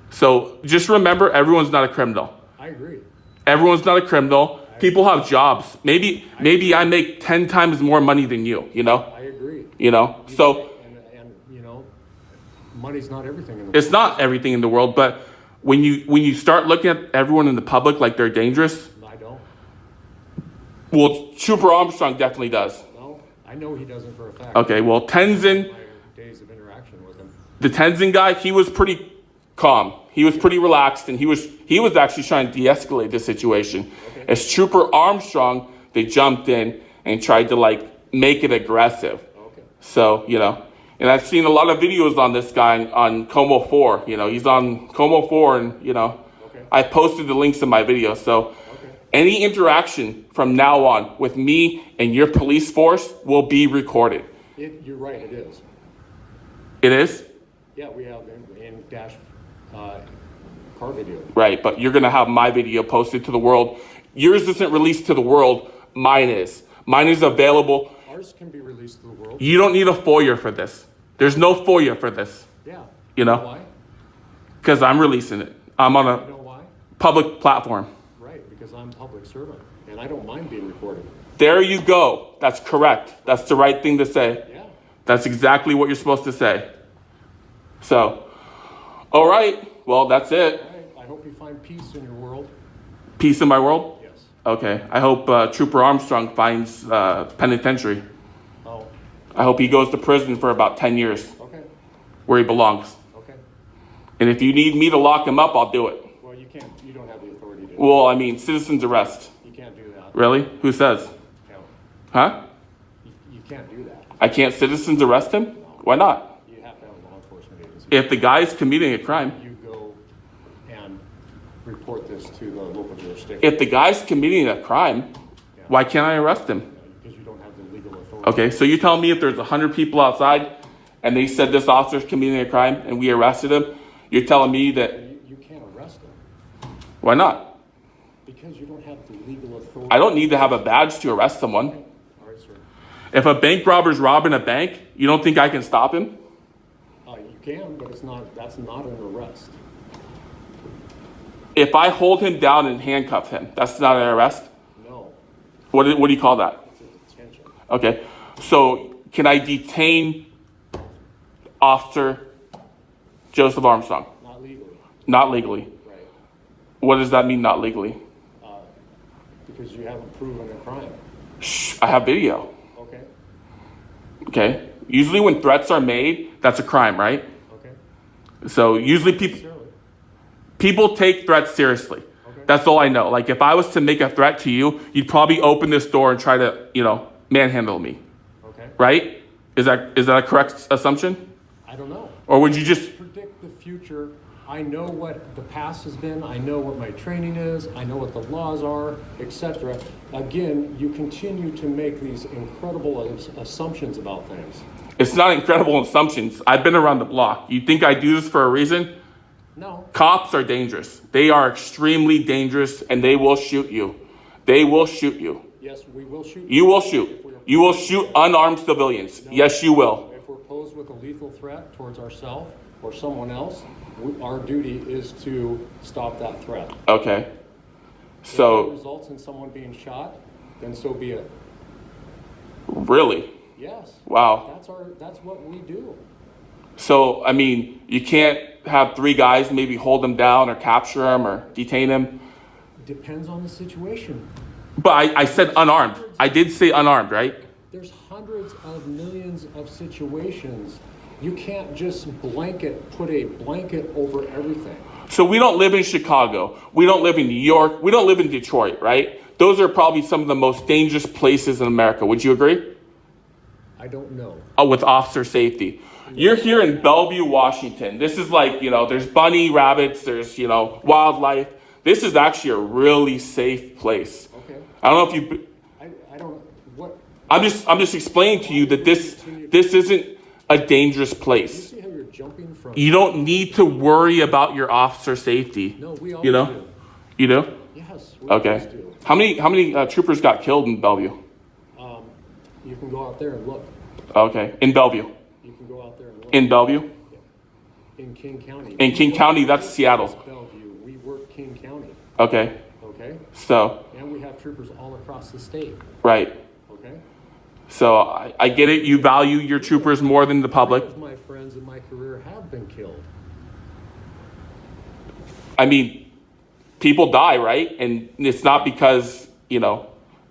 So just remember, everyone's not a criminal. I agree. Everyone's not a criminal. People have jobs. Maybe I make 10 times more money than you. I agree. So And money's not everything in the it's not everything in the world. But when you start looking at everyone in the public like they're dangerous, world. I don't. well, Trooper Armstrong definitely does. No, I know he doesn't for a fact. Okay. Well, Tenzin, My days of interaction with him. the Tenzin guy, he was pretty calm. He was pretty relaxed, and he was actually trying to de-escalate the situation. Okay. As Trooper Armstrong, they jumped in and tried to make it aggressive. Okay. So and I've seen a lot of videos on this guy on Como 4. He's on Como 4, and Okay. I posted the links in my video. So Okay. any interaction from now on with me and your police force will be recorded. You're right. It is. It is? Yeah, we have in dash car video. Right, but you're going to have my video posted to the world. Yours isn't released to the world. Mine is. Mine is available. Ours can be released to the world. You don't need a FOIA for this. There's no FOIA for this. Yeah. Why? Why? Because I'm releasing it. I'm on You a know why? public platform. Right, because I'm a public servant, and I don't mind being recorded. There you go. That's correct. That's the right thing to say. Yeah. That's exactly what you're supposed to say. So, all right. Well, that's it. All right. I hope you find peace in your world. Peace in my world? Yes. Okay. I hope Trooper Armstrong finds penitentiary. Oh. I hope he goes to prison for about 10 years, Okay. where he belongs. Okay. And if you need me to lock him up, I'll do it. Well, you can't. You don't have the authority to. Well, I mean, citizen's arrest. You can't do that. Really? Who says? No. Huh? You can't do that. I can't citizens arrest him? Why not? You have to have a law enforcement agency. If the guy's committing a crime. You go and report this to the local jurisdiction. If the guy's committing a crime, why can't I arrest him? Because you don't have the legal authority. Okay, so you tell me if there's 100 people outside and they said this officer's committing a crime and we arrested him, you're telling me that, You can't arrest them. why not? Because you don't have the legal authority. I don't need to have a badge to arrest someone. All right, sir. If a bank robber's robbing a bank, you don't think I can stop him? You can, but that's not an arrest. If I hold him down and handcuff him, that's not an arrest? No, What do you call that? it's a detention. Okay, so can I detain Officer Joseph Armstrong? Not legally, Not legally. right? What does that mean, not legally? Because you haven't proven a crime. Shh, I have video. Okay, Okay. Usually when threats are made, that's a crime, right? okay. So usually Surely. people take threats seriously. Okay. That's all I know. Like if I was to make a threat to you, you'd probably open this door and try to, manhandle me, Okay. right? Is that a correct assumption? I don't know. Or would you just, Predict the future. I know what the past has been. I know what my training is. I know what the laws are, etc. Again, you continue to make these incredible assumptions about things. it's not incredible assumptions. I've been around the block. You think I do this for a reason? No. Cops are dangerous. They are extremely dangerous and they will shoot you. They will shoot you. Yes, we will shoot. You will shoot. You will shoot unarmed civilians. Yes, you will. If we're posed with a lethal threat towards ourselves or someone else, our duty is to stop that threat. Okay. If it So, results in someone being shot, then so be it. really? Yes. Wow. That's what we do. So, I mean, you can't have three guys maybe hold him down or capture him or detain him. Depends on the situation. But I said unarmed. I did say unarmed, right? There's hundreds of millions of situations. You can't just put a blanket over everything. So we don't live in Chicago. We don't live in New York. We don't live in Detroit, right? Those are probably some of the most dangerous places in America. Would you agree? I don't know. With officer safety. You're here in Bellevue, Washington. This is like, there's bunny rabbits, there's, wildlife. This is actually a really safe place. Okay. I don't know if you... I don't. What? I'm just explaining to you that this isn't a dangerous You place. see how you're jumping from? You don't need to worry about your officer safety. No, we all You know? do. You do? Yes, we always Okay. do. How many troopers got killed in Bellevue? You can go out there and look. Okay. In Bellevue. You can go out there and look. In Bellevue? In King County. In King County, that's Seattle. Bellevue. We work King County. Okay. Okay. So, And we have troopers all across the state. right. Okay. So I get it. You value your troopers more than the public. Most of my friends in my career have been killed. I mean, people die, right? And it's not because,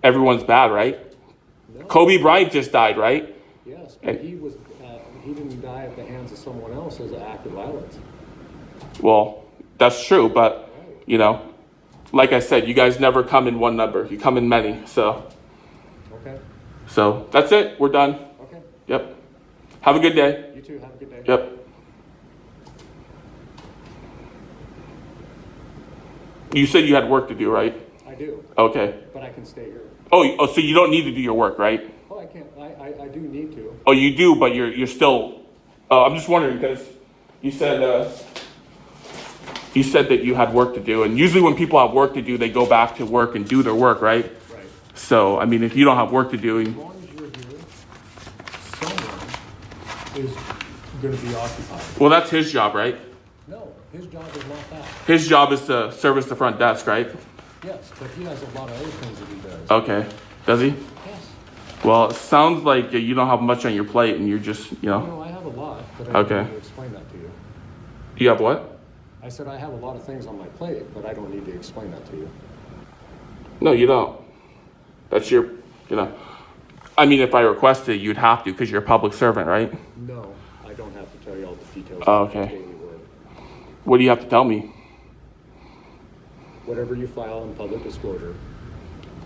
everyone's bad, right? No. Kobe Bryant just died, right? Yes, but he didn't die at the hands of someone else as an act of violence. Well, that's true, but, like I said, you guys never come in one number. You come in many. So that's it. We're done. Okay. Yep. Have a good day. You too. Have a good day. Yep. You said you had work to do, right? I do, Okay. but I can stay here. Oh, so you don't need to do your work, right? Oh, I can't. I do need to. Oh, you do, but you're still. I'm just wondering because you said that you had work to do, and usually when people have work to do, they go back to work and do their work, right? Right. So I mean, if you don't have work to do, As long as you're here, someone is going to be occupied. well, that's his job, right? No, his job is not that. His job is to service the front desk, right? Yes, but he has a lot of other things that he does. Okay. Does he? Yes. Well, it sounds like you don't have much on your plate, and you're just, No, I have a lot, but I don't Okay. need to explain that to you. You have what? I said I have a lot of things on my plate, but I don't need to explain that to you. No, you don't. That's your, I mean, if I requested, you'd have to because you're a public servant, right? No, I don't have to tell you all the details Oh, of my okay. daily work. What do you have to tell me? Whatever you file in public disclosure,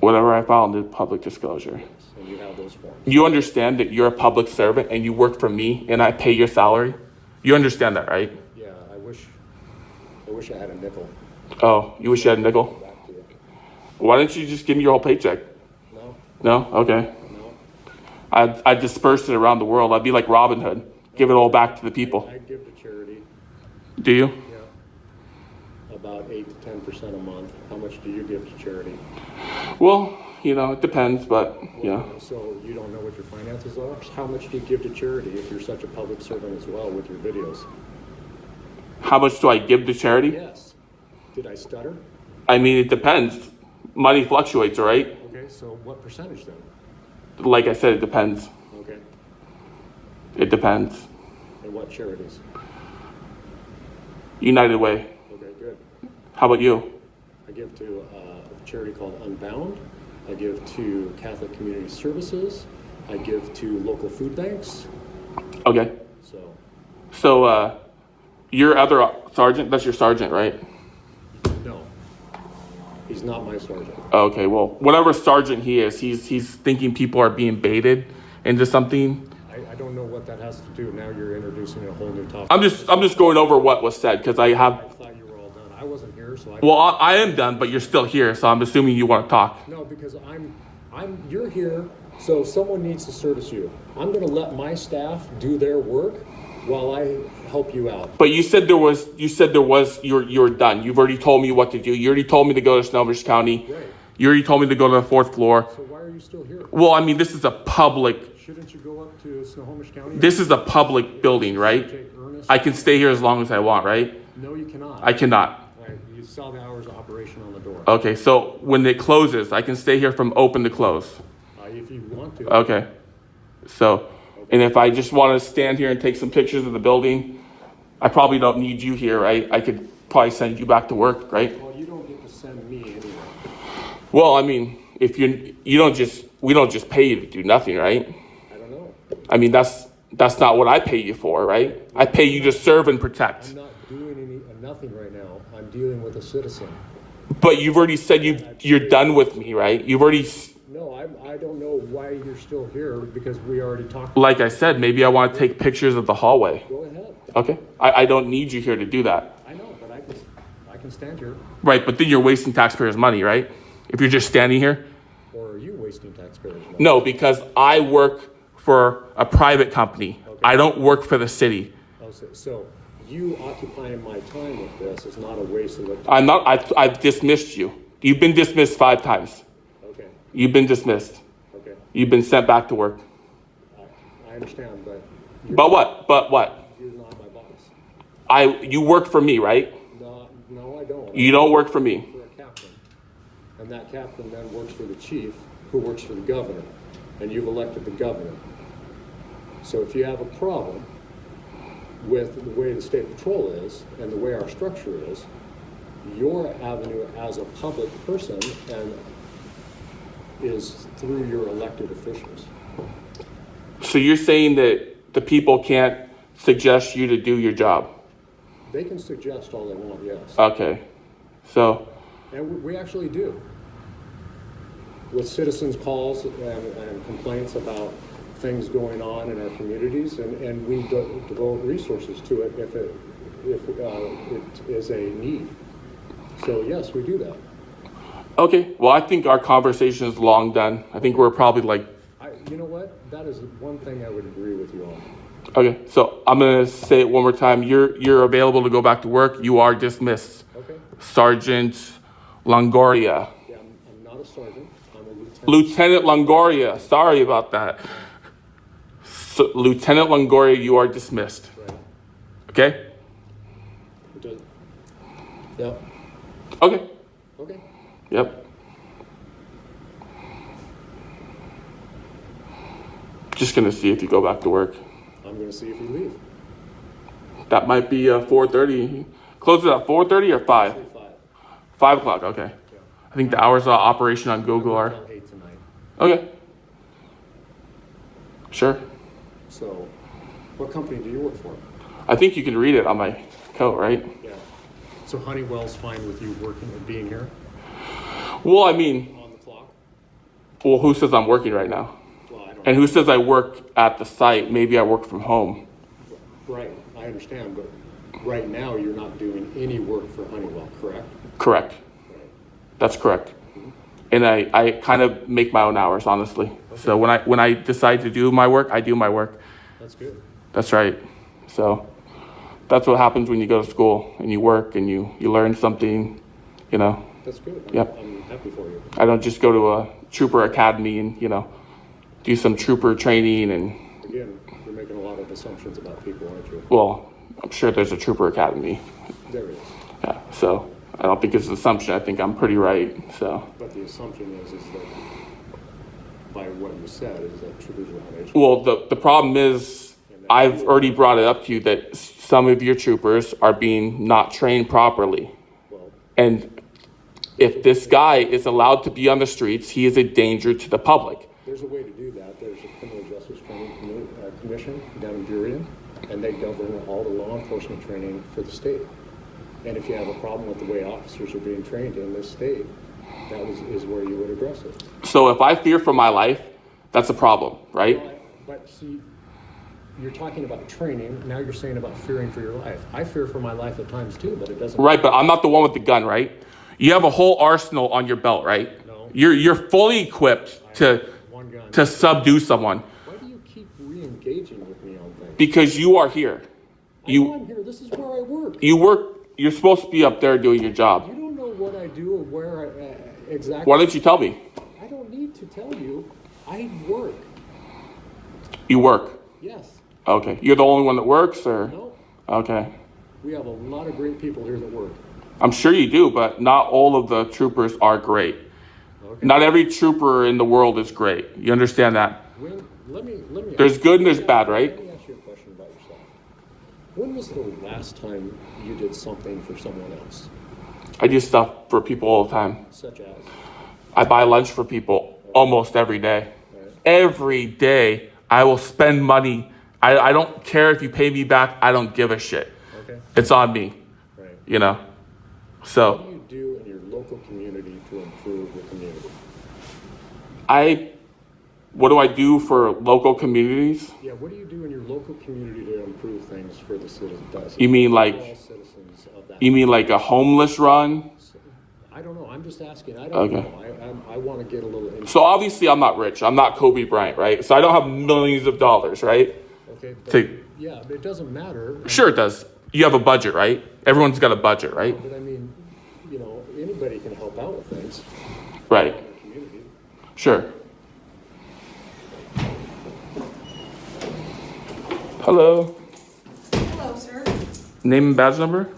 Whatever I filed in public disclosure. and you have those forms. You understand that you're a public servant and you work for me and I pay your salary? You understand that, right? Yeah, I wish I had a nickel. Oh, you wish you had a nickel? Back to you. Why don't you just give me your whole paycheck? No, No? Okay. no. I'd disperse it around the world. I'd be like Robin Hood. Give it all back to the people. I give to charity. Do you? Yeah. about 8 to 10% a month. How much do you give to charity? Well, it depends, but So you don't know what your finances are? How much do you give to charity if you're such a public servant as well with your videos? How much do I give to charity? Yes. Did I stutter? I mean, it depends. Money fluctuates, all right? Okay, so what percentage then? Like I said, it depends. Okay. It depends. And what charities? United Way. Okay, good. How about you? I give to a charity called Unbound. I give to Catholic Community Services. I give to local food banks. Okay. So, your other sergeant, that's your sergeant, right? No, he's not my sergeant. Okay, well, whatever sergeant he is, he's thinking people are being baited into something. I don't know what that has to do. Now you're introducing a whole new topic. I'm just going over what was said because I have. I thought you were all done. I wasn't here, so I. Well, I am done, but you're still here, so I'm assuming you want to talk. No, because you're here, so someone needs to service you. I'm going to let my staff do their work while I help you out. But you said you're done. You've already told me what to do. You already told me to go to Snohomish County. Right. You already told me to go to the 4th floor. So why are you still here? Well, I mean, this is a public. Shouldn't you go up to Snohomish County? This is a public building, right? Take earnest? I can stay here as long as I want, right? No, you cannot. I cannot. Right, you saw the hours of operation on the door. Okay, so when it closes, I can stay here from open to close. If you want to. Okay. So, and if I just want to stand here and take some pictures of the building, I probably don't need you here, right? I could probably send you back to work, right? Well, you don't get to send me anywhere. Well, I mean, if we don't just pay you to do nothing, right? I don't know. I mean, that's not what I pay you for, right? I pay you to serve and protect. I'm not doing nothing right now. I'm dealing with a citizen. But you've already said you're done with me, right? You've already. No, I don't know why you're still here because we already talked. Like I said, maybe I want to take pictures of the hallway. Go ahead. Okay. I don't need you here to do that. I know, but I can stand here. Right, but then you're wasting taxpayers' money, right? If you're just standing here. Or are you wasting taxpayers' money? No, because I work for a private company. Okay. I don't work for the city. Oh, so you occupying my time with this is not a waste of the time. I'm not. I've dismissed you. You've been dismissed 5 times. Okay. You've been dismissed. Okay. You've been sent back to work. I understand, but. But what? You're not my boss. You work for me, right? No, I don't. You don't work for me. For a captain. And that captain then works for the chief, who works for the governor. And you've elected the governor. So if you have a problem with the way the state patrol is and the way our structure is, your avenue as a public person and is through your elected officials. So you're saying that the people can't suggest you to do your job? They can suggest all they want, yes. Okay. So. And we actually do. With citizens' calls and complaints about things going on in our communities, and we devote resources to it if it is a need. So yes, we do that. Okay. Well, I think our conversation is long done. I think we're probably like. You know what? That is one thing I would agree with you on. Okay. So I'm gonna say it one more time. You're available to go back to work. You are dismissed. Okay. Sergeant Longoria. Yeah, I'm not a sergeant. I'm a lieutenant. Lieutenant Longoria. Sorry about that. So, Lieutenant Longoria, you are dismissed. Right. Okay? Yep. Okay. Okay. Yep. Just gonna see if you go back to work. I'm going to see if you leave. That might be 4:30. Closes at 4:30 or 5? Say 5. 5 o'clock. Okay. Yeah. I think the hours of operation on Google are. Until 8 tonight. Okay. Sure. So, what company do you work for? I think you can read it on my coat, right? Yeah. So Honeywell's fine with you working and being here Well, I mean, on the clock? well, who says I'm working right now? Well, I don't And who says I work at the site? Maybe I work from home. Right, I understand, but right now you're not doing any work for Honeywell, correct? Correct. Right. That's correct. And I kind of make my own hours, honestly. So when I decide to do my work, I do my work. That's good. That's right. So, That's what happens when you go to school and you work and you learn something, you know. That's good. Yep. I'm happy for you. I don't just go to a trooper academy and, you know, do some trooper training and, Again, you're making a lot of assumptions about people, aren't you? well, I'm sure there's a trooper academy. There is. Yeah, so I don't think it's an assumption. I think I'm pretty right, so. But the assumption is that by what you said is that troopers are on educated. Well, the problem is I've already brought it up to you that some of your troopers are being not trained properly. Well, And if this guy is allowed to be on the streets, he is a danger to the public. there's a way to do that. There's a criminal justice training commission down in Burien, and they govern all the law enforcement training for the state. And if you have a problem with the way officers are being trained in this state, is where you would address it. So if I fear for my life, that's a problem, right? But see, you're talking about training, now you're saying about fearing for your life. I fear for my life at times too, but it doesn't. Right, but I'm not the one with the gun, right? You have a whole arsenal on your belt, right? No. You're fully equipped One gun. to subdue someone Why do you keep re-engaging with me on things? because you are here. I'm here, this is where I work. You're supposed to be up there doing your job. You don't know what I do or where I exactly. Why don't you tell me? I don't need to tell you. I work. You work. Yes. Okay. You're the only one that works, or? No. Okay. We have a lot of great people here that work. I'm sure you do, but not all of the troopers are great. Okay. Not every trooper in the world is great. You understand that? Let me. There's good and there's bad, right? Let me ask you a question about yourself. When was the last time you did something for someone else? I do stuff for people all the time. Such as? I buy lunch for people almost every day. Right. Every day, I will spend money. I don't care if you pay me back. I don't give a shit. Okay. It's on me, Right. you know? What So do you do in your local community to improve the community? what do I do for local communities? Yeah, what do you do in your local community to improve things for the citizens? You mean like- all citizens of that? You mean like a homeless run? I don't know. I'm just asking. I don't Okay. know. I want to get a little. So obviously I'm not rich. I'm not Kobe Bryant, right? So I don't have millions of dollars, right? Okay. But, To- yeah, but it doesn't matter. Sure it does. You have a budget, right? Everyone's got a budget, right? But I mean, anybody can help out with things Right. in the community. Sure. Hello. Hello, sir. Name and badge number?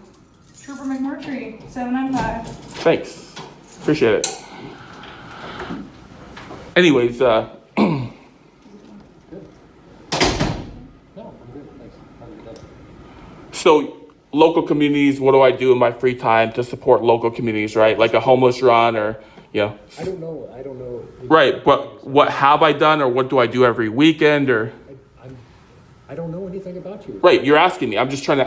Trooper McMurtry, 795. Thanks. Appreciate it. Anyways, No, I'm good. Thanks. Have a good day. so local communities, what do I do in my free time to support local communities, right? Like a homeless run or, I don't know. Right, but what have I done or what do I do every weekend or? I don't know anything about you. Right, you're asking me. I'm just trying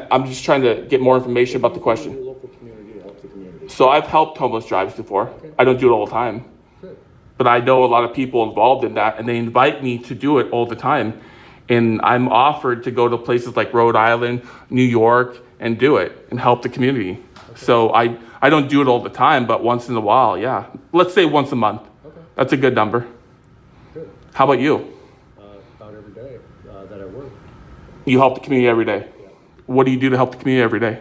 to get more information about the Your question. local community to help the community. So I've helped homeless drives before. Okay. I don't do it all the time. Good. But I know a lot of people involved in that and they invite me to do it all the time. And I'm offered to go to places like Rhode Island, New York, and do it and help the community. Okay. So I don't do it all the time, but once in a while, yeah. Let's say once a month. Okay. That's a good number. Good. How about you? About every day that I work. You help the community every day. Yeah. What do you do to help the community every day?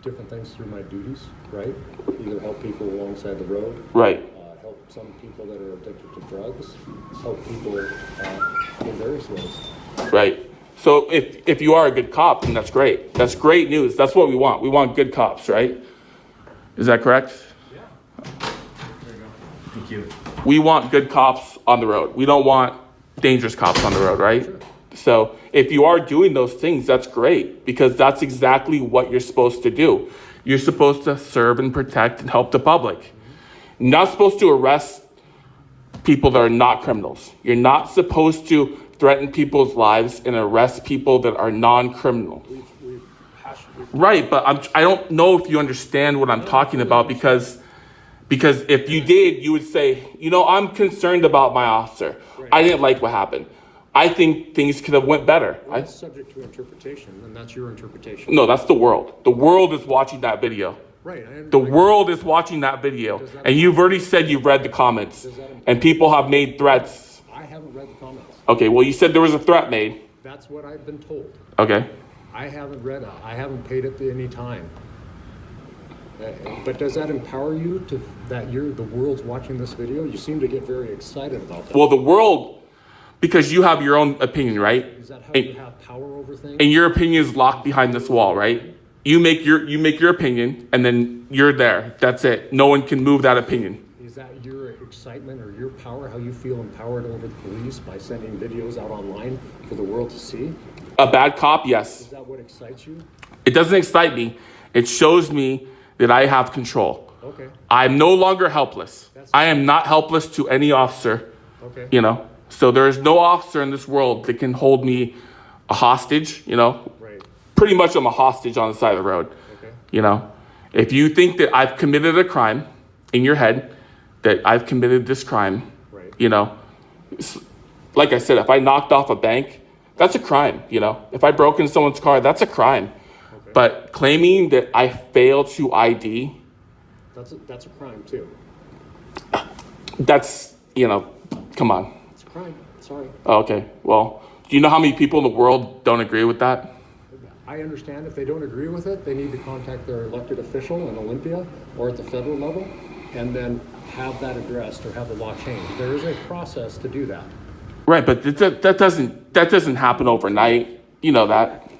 Different things through my duties, right? Either help people alongside the road, Right. help some people that are addicted to drugs, help people in various ways. Right. So if you are a good cop, then that's great. That's great news. That's what we want. We want good cops, right? Is that correct? Yeah. Thank you. We want good cops on the road. We don't want dangerous cops on the road, right? Sure. So if you are doing those things, that's great because that's exactly what you're supposed to do. You're supposed to serve and protect and help the public. You're not supposed to arrest people that are not criminals. You're not supposed to threaten people's lives and arrest people that are non-criminal. Right, but I don't know if you understand what I'm talking about because if you did, you would say, I'm concerned about my officer. Right. I didn't like what happened. I think things could have went better. Well, it's subject to interpretation, and that's your interpretation. No, that's the world. The world is watching that video. Right. The world is watching that video. Does that- And you've already said you've read the comments. Does that- And people have made threats. I haven't read the comments. Okay, well, you said there was a threat made. That's what I've been told. Okay. I haven't read it. I haven't paid it any time. But does that empower you to that the world's watching this video? You seem to get very excited about that. Well, the world, because you have your own opinion, right? Is that how you have power over things? And your opinion is locked behind this wall, right? You make your opinion, and then you're there. That's it. No one can move that opinion. Is that your excitement or your power, how you feel empowered over the police by sending videos out online for the world to see? A bad cop, yes. Is that what excites you? It doesn't excite me. It shows me that I have control. Okay. I'm no longer helpless. I am not helpless to any officer. Okay. You know, so there is no officer in this world that can hold me a hostage. You know, Right. pretty much I'm a hostage on the side of the road. Okay. You know, if you think that I've committed a crime in your head, that I've committed this crime, Right. you know, like I said, if I knocked off a bank, that's a crime. You know, if I broke into someone's car, that's a crime. Okay. But claiming that I failed to ID, That's a crime too. that's, you know, come on. It's a crime. Sorry. Okay, well, do you know how many people in the world don't agree with that? I understand if they don't agree with it, they need to contact their elected official in Olympia or at the federal level and then have that addressed or have the law changed. There is a process to do that. Right, but that doesn't happen overnight. You know that.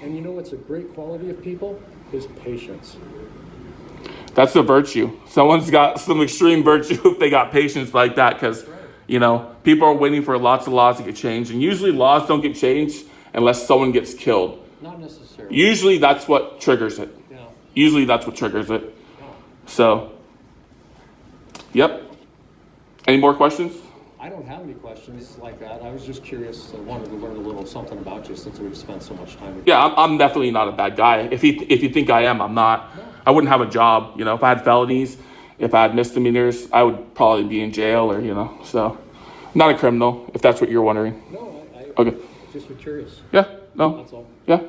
And you know what's a great quality of people? Is patience. That's a virtue. Someone's got some extreme virtue if they got patience like that, because, you know, people are waiting for lots of laws to get changed, and usually laws don't get changed unless someone gets killed. Not necessarily. Usually that's what triggers it. Yeah. Usually that's what triggers it. Yeah. So, yep. Any more questions? I don't have any questions like that. I was just curious. I wanted to learn a little something about you since we've spent so much time. Yeah, I'm definitely not a bad guy. If you think I am, I'm not. I wouldn't have a job. You know, if I had felonies, if I had misdemeanors, I would probably be in jail or, you know. So, not a criminal, if that's what you're wondering. No, I Okay. just was curious. Yeah, no, That's all. yeah.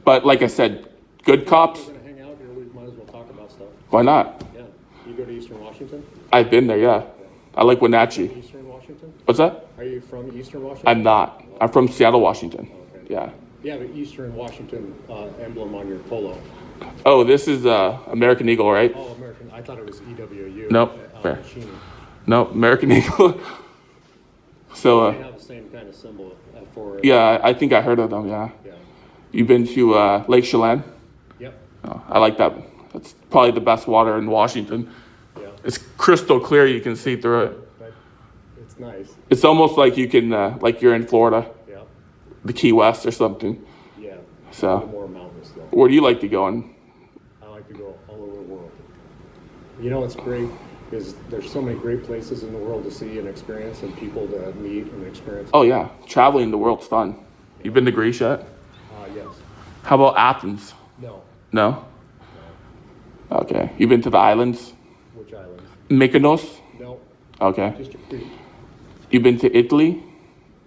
But like I said, good cops, We're gonna hang out here. We might as well talk about stuff. why not? Yeah. You go to Eastern Washington? I've been there, yeah. I like Wenatchee. Eastern Washington? What's that? Are you from Eastern Washington? I'm not. I'm from Seattle, Washington. Okay. Yeah. Yeah, the Eastern Washington emblem on your polo. Oh, this is American Eagle, right? Oh, American. I thought it was EWU. Nope. Fair. Cheney. No, American Eagle. So, They have the same kind of symbol for. yeah, I think I heard of them, yeah. Yeah. You've been to Lake Chelan? Yep. Oh, I like that. That's probably the best water in Washington. Yeah. It's crystal clear. You can see through it. But it's nice. It's almost like you can, like you're in Florida, Yeah. the Key West or something. Yeah. A So, little more mountainous though. where do you like to go? And I like to go all over the world. You know what's great is there's so many great places in the world to see and experience and people to meet and experience. oh yeah, traveling the world's fun. You've been to Greece yet? Yes. How about Athens? No. No. Okay. You've been to the islands? Which islands? Mykonos? No. Okay. Just a creek. You've been to Italy?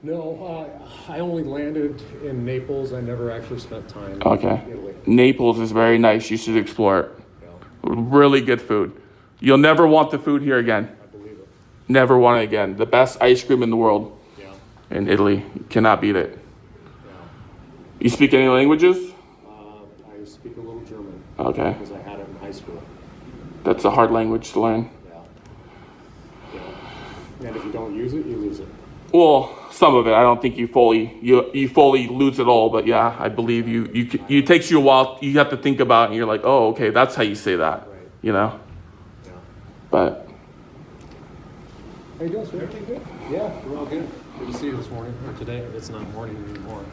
No, I only landed in Naples. I never actually spent time Okay. in Italy. Naples is very nice. You should explore it. Yeah, Really good food. You'll never want the food here again. I believe it. Never want it again. The best ice cream in the world Yeah, in Italy. You cannot beat it. yeah. You speak any languages? I speak a little German Okay. because I had it in high school. That's a hard language to learn. Yeah. Yeah. And if you don't use it, you lose it. Well, some of it. I don't think you fully lose it all, but yeah, I believe you. It takes you a while. You have to think about it, and you're like, oh, okay, that's how you say that. Right. You know. Yeah. But How you doing, sir? Everything good? Yeah, we're all good. Good to see you this morning, or today. It's not morning anymore,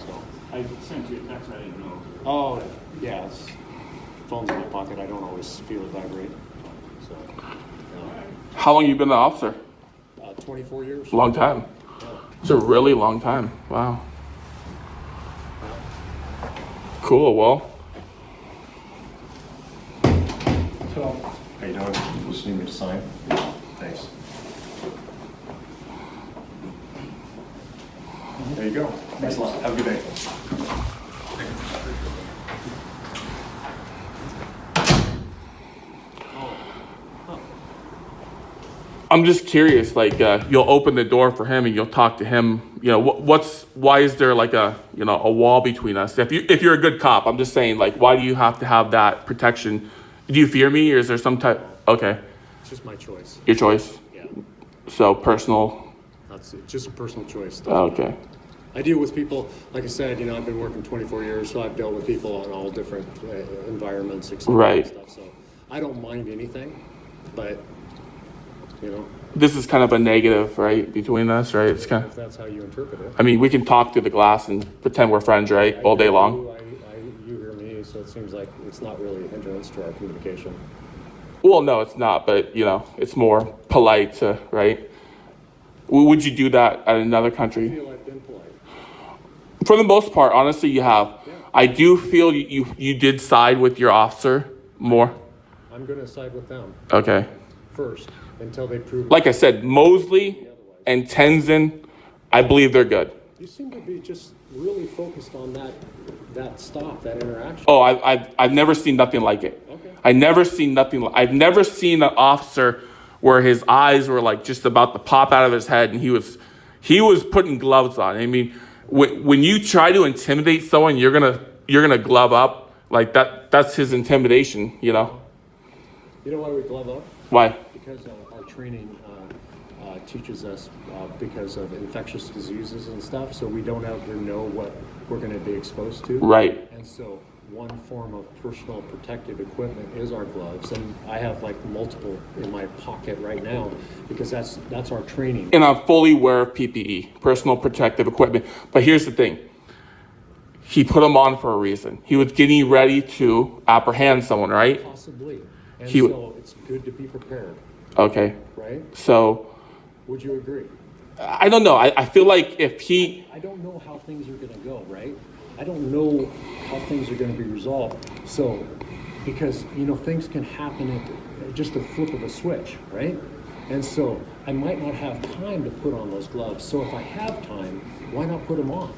so. I sent you a text, I didn't know. Oh, yeah, it's, phone's in my pocket. I don't always feel it vibrate, so. how long you been an officer? 24 years. Long time. It's a really long time. Wow. Cool. Well, So, how you doing? You just need me to sign? Thanks. There you go. Thanks a lot. Have a good day. I'm just curious, like, you'll open the door for him and you'll talk to him. You know, why is there like a wall between us? If you're a good cop, I'm just saying, like, why do you have to have that protection? Do you fear me, or is there some type? Okay, It's just my choice. your choice. Yeah, So personal. that's it. Just a personal choice. Okay. I deal with people, like I said, I've been working 24 years, so I've dealt with people in all different environments, et cetera, Right. and stuff. So I don't mind anything, but, This is kind of a negative, right, between us, right? It's kind if of. that's how you interpret it. I mean, we can talk through the glass and pretend we're friends, right, all day long. You hear me, so it seems like it's not really a hindrance to our communication. Well, no, it's not, but it's more polite to, right? Would you do that at another I country? feel I've been polite. For the most part, honestly, you have. I do feel you did side with your officer more. I'm going to side with them Okay. first until they prove. Like I said, Mosley and Tenzin, I believe they're good. You seem to be just really focused on that stop, that interaction. Oh, I've never seen nothing like it. Okay. I've never seen an officer where his eyes were like just about to pop out of his head, and he was putting gloves on. I mean, when you try to intimidate someone, you're gonna glove up like that. That's his intimidation. You know why we glove up? Why? Because our training teaches us because of infectious diseases and stuff, so we don't ever know what we're going to be exposed to. Right. And so one form of personal protective equipment is our gloves, and I have like multiple in my pocket right now because that's our training. And I'm fully aware of PPE, personal protective equipment. But here's the thing. He put them on for a reason. He was getting ready to apprehend someone, right? Possibly. And He- so it's good to be prepared, Okay. right? So Would you agree? I don't know. I feel like if he, I don't know how things are going to go, right? I don't know how things are going to be resolved. So, because, things can happen at just a flip of a switch, right? And so I might not have time to put on those gloves. So if I have time, why not put them on?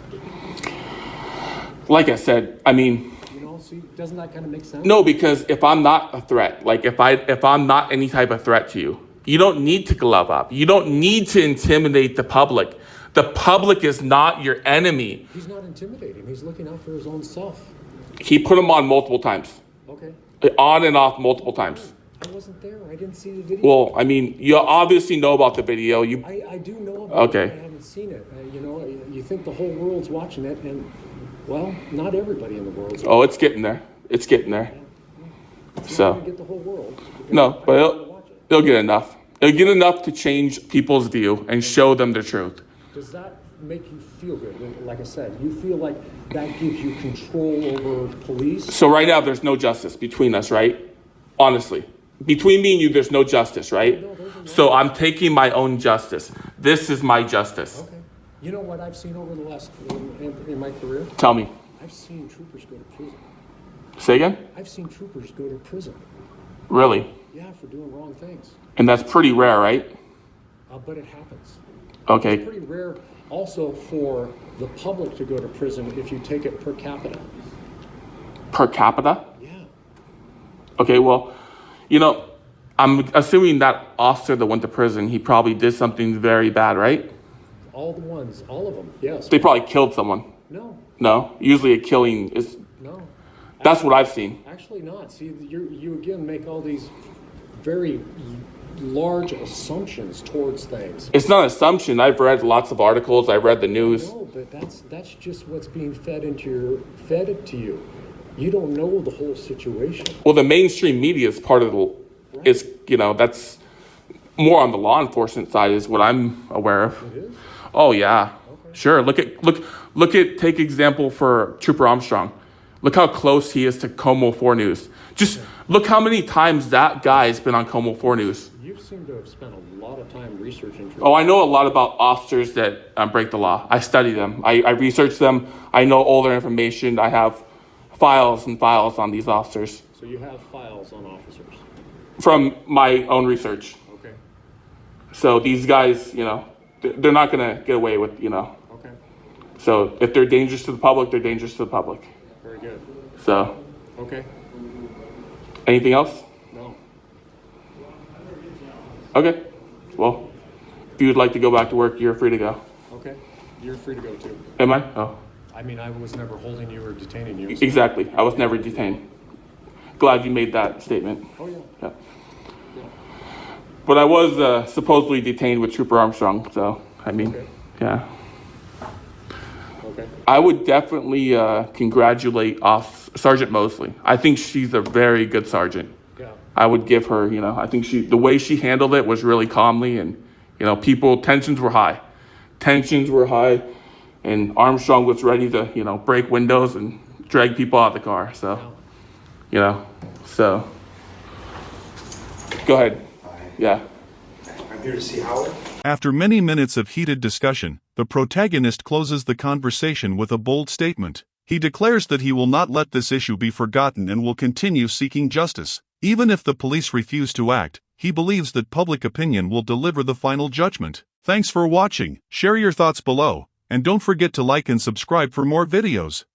like I said, I mean, See, doesn't that kind of make sense? no, because if I'm not a threat, like if I'm not any type of threat to you, you don't need to glove up. You don't need to intimidate the public. The public is not your enemy. He's not intimidating. He's looking out for his own self. He put them on multiple times, Okay. on and off multiple times. I wasn't there. I didn't see the video. Well, I mean, you obviously know about the video. I do know about Okay. it. I haven't seen it. You think the whole world's watching it, and, well, not everybody in the world's Oh, it's getting there. It's getting there. It's So. not going to get the whole world. because No, but I don't wanna watch it. it'll get enough. It'll get enough to change people's view and show them the truth. Does that make you feel good? Like I said, you feel like that gives you control over police? So right now, there's no justice between us, right? Honestly. Between me and you, there's no justice, right? No, there's no. So I'm taking my own justice. This is my justice. Okay. You know what I've seen over the last, in my career? Tell me. I've seen troopers go to prison. Say again? I've seen troopers go to prison. Really? Yeah, for doing wrong things. And that's pretty rare, right? But it happens. Okay. It's pretty rare also for the public to go to prison if you take it per capita. Per capita? Yeah. Okay, well, I'm assuming that officer that went to prison, he probably did something very bad, right? All of them, yes. They probably killed someone. No, No? Usually a killing is, no. that's what I've seen. Actually not. See, you again make all these very large assumptions towards things. It's not an assumption. I've read lots of articles. I've read the news. No, but that's just what's being fed to you. You don't know the whole situation. Well, the mainstream media is part of that's more on the law enforcement side is what I'm aware of. It is? Oh yeah, sure. Take example for Trooper Armstrong. Look how close he is to Como 4 News. Just look how many times that guy's been on Como 4 News. You seem to have spent a lot of time researching. Oh, I know a lot about officers that break the law. I study them. I research them. I know all their information. I have files and files on these officers So you have files on officers. from my own research. Okay. So these guys, they're not going to get away with, Okay. So if they're dangerous to the public, they're dangerous to the public. Very good. So Okay. anything else? No. Okay. Well, if you'd like to go back to work, you're free to go. Okay, you're free to go too. Am I? Oh, I mean, I was never holding you or detaining you. So. exactly. I was never detained. Glad you made that statement. Oh, yeah. Yeah. But I was supposedly detained with Trooper Armstrong, so, I mean, Okay. yeah. Okay. I would definitely congratulate Sergeant Mosley. I think she's a very good sergeant. Yeah. I would give her, I think the way she handled it was really calmly, and, tensions were high. Tensions were high, and Armstrong was ready to, break windows and drag people out of the car, so, so. Go ahead. Yeah. I'm here to see Howard. After many minutes of heated discussion, the protagonist closes the conversation with a bold statement. He declares that he will not let this issue be forgotten and will continue seeking justice. Even if the police refuse to act, he believes that public opinion will deliver the final judgment. Thanks for watching. Share your thoughts below, and don't forget to like and subscribe for more videos.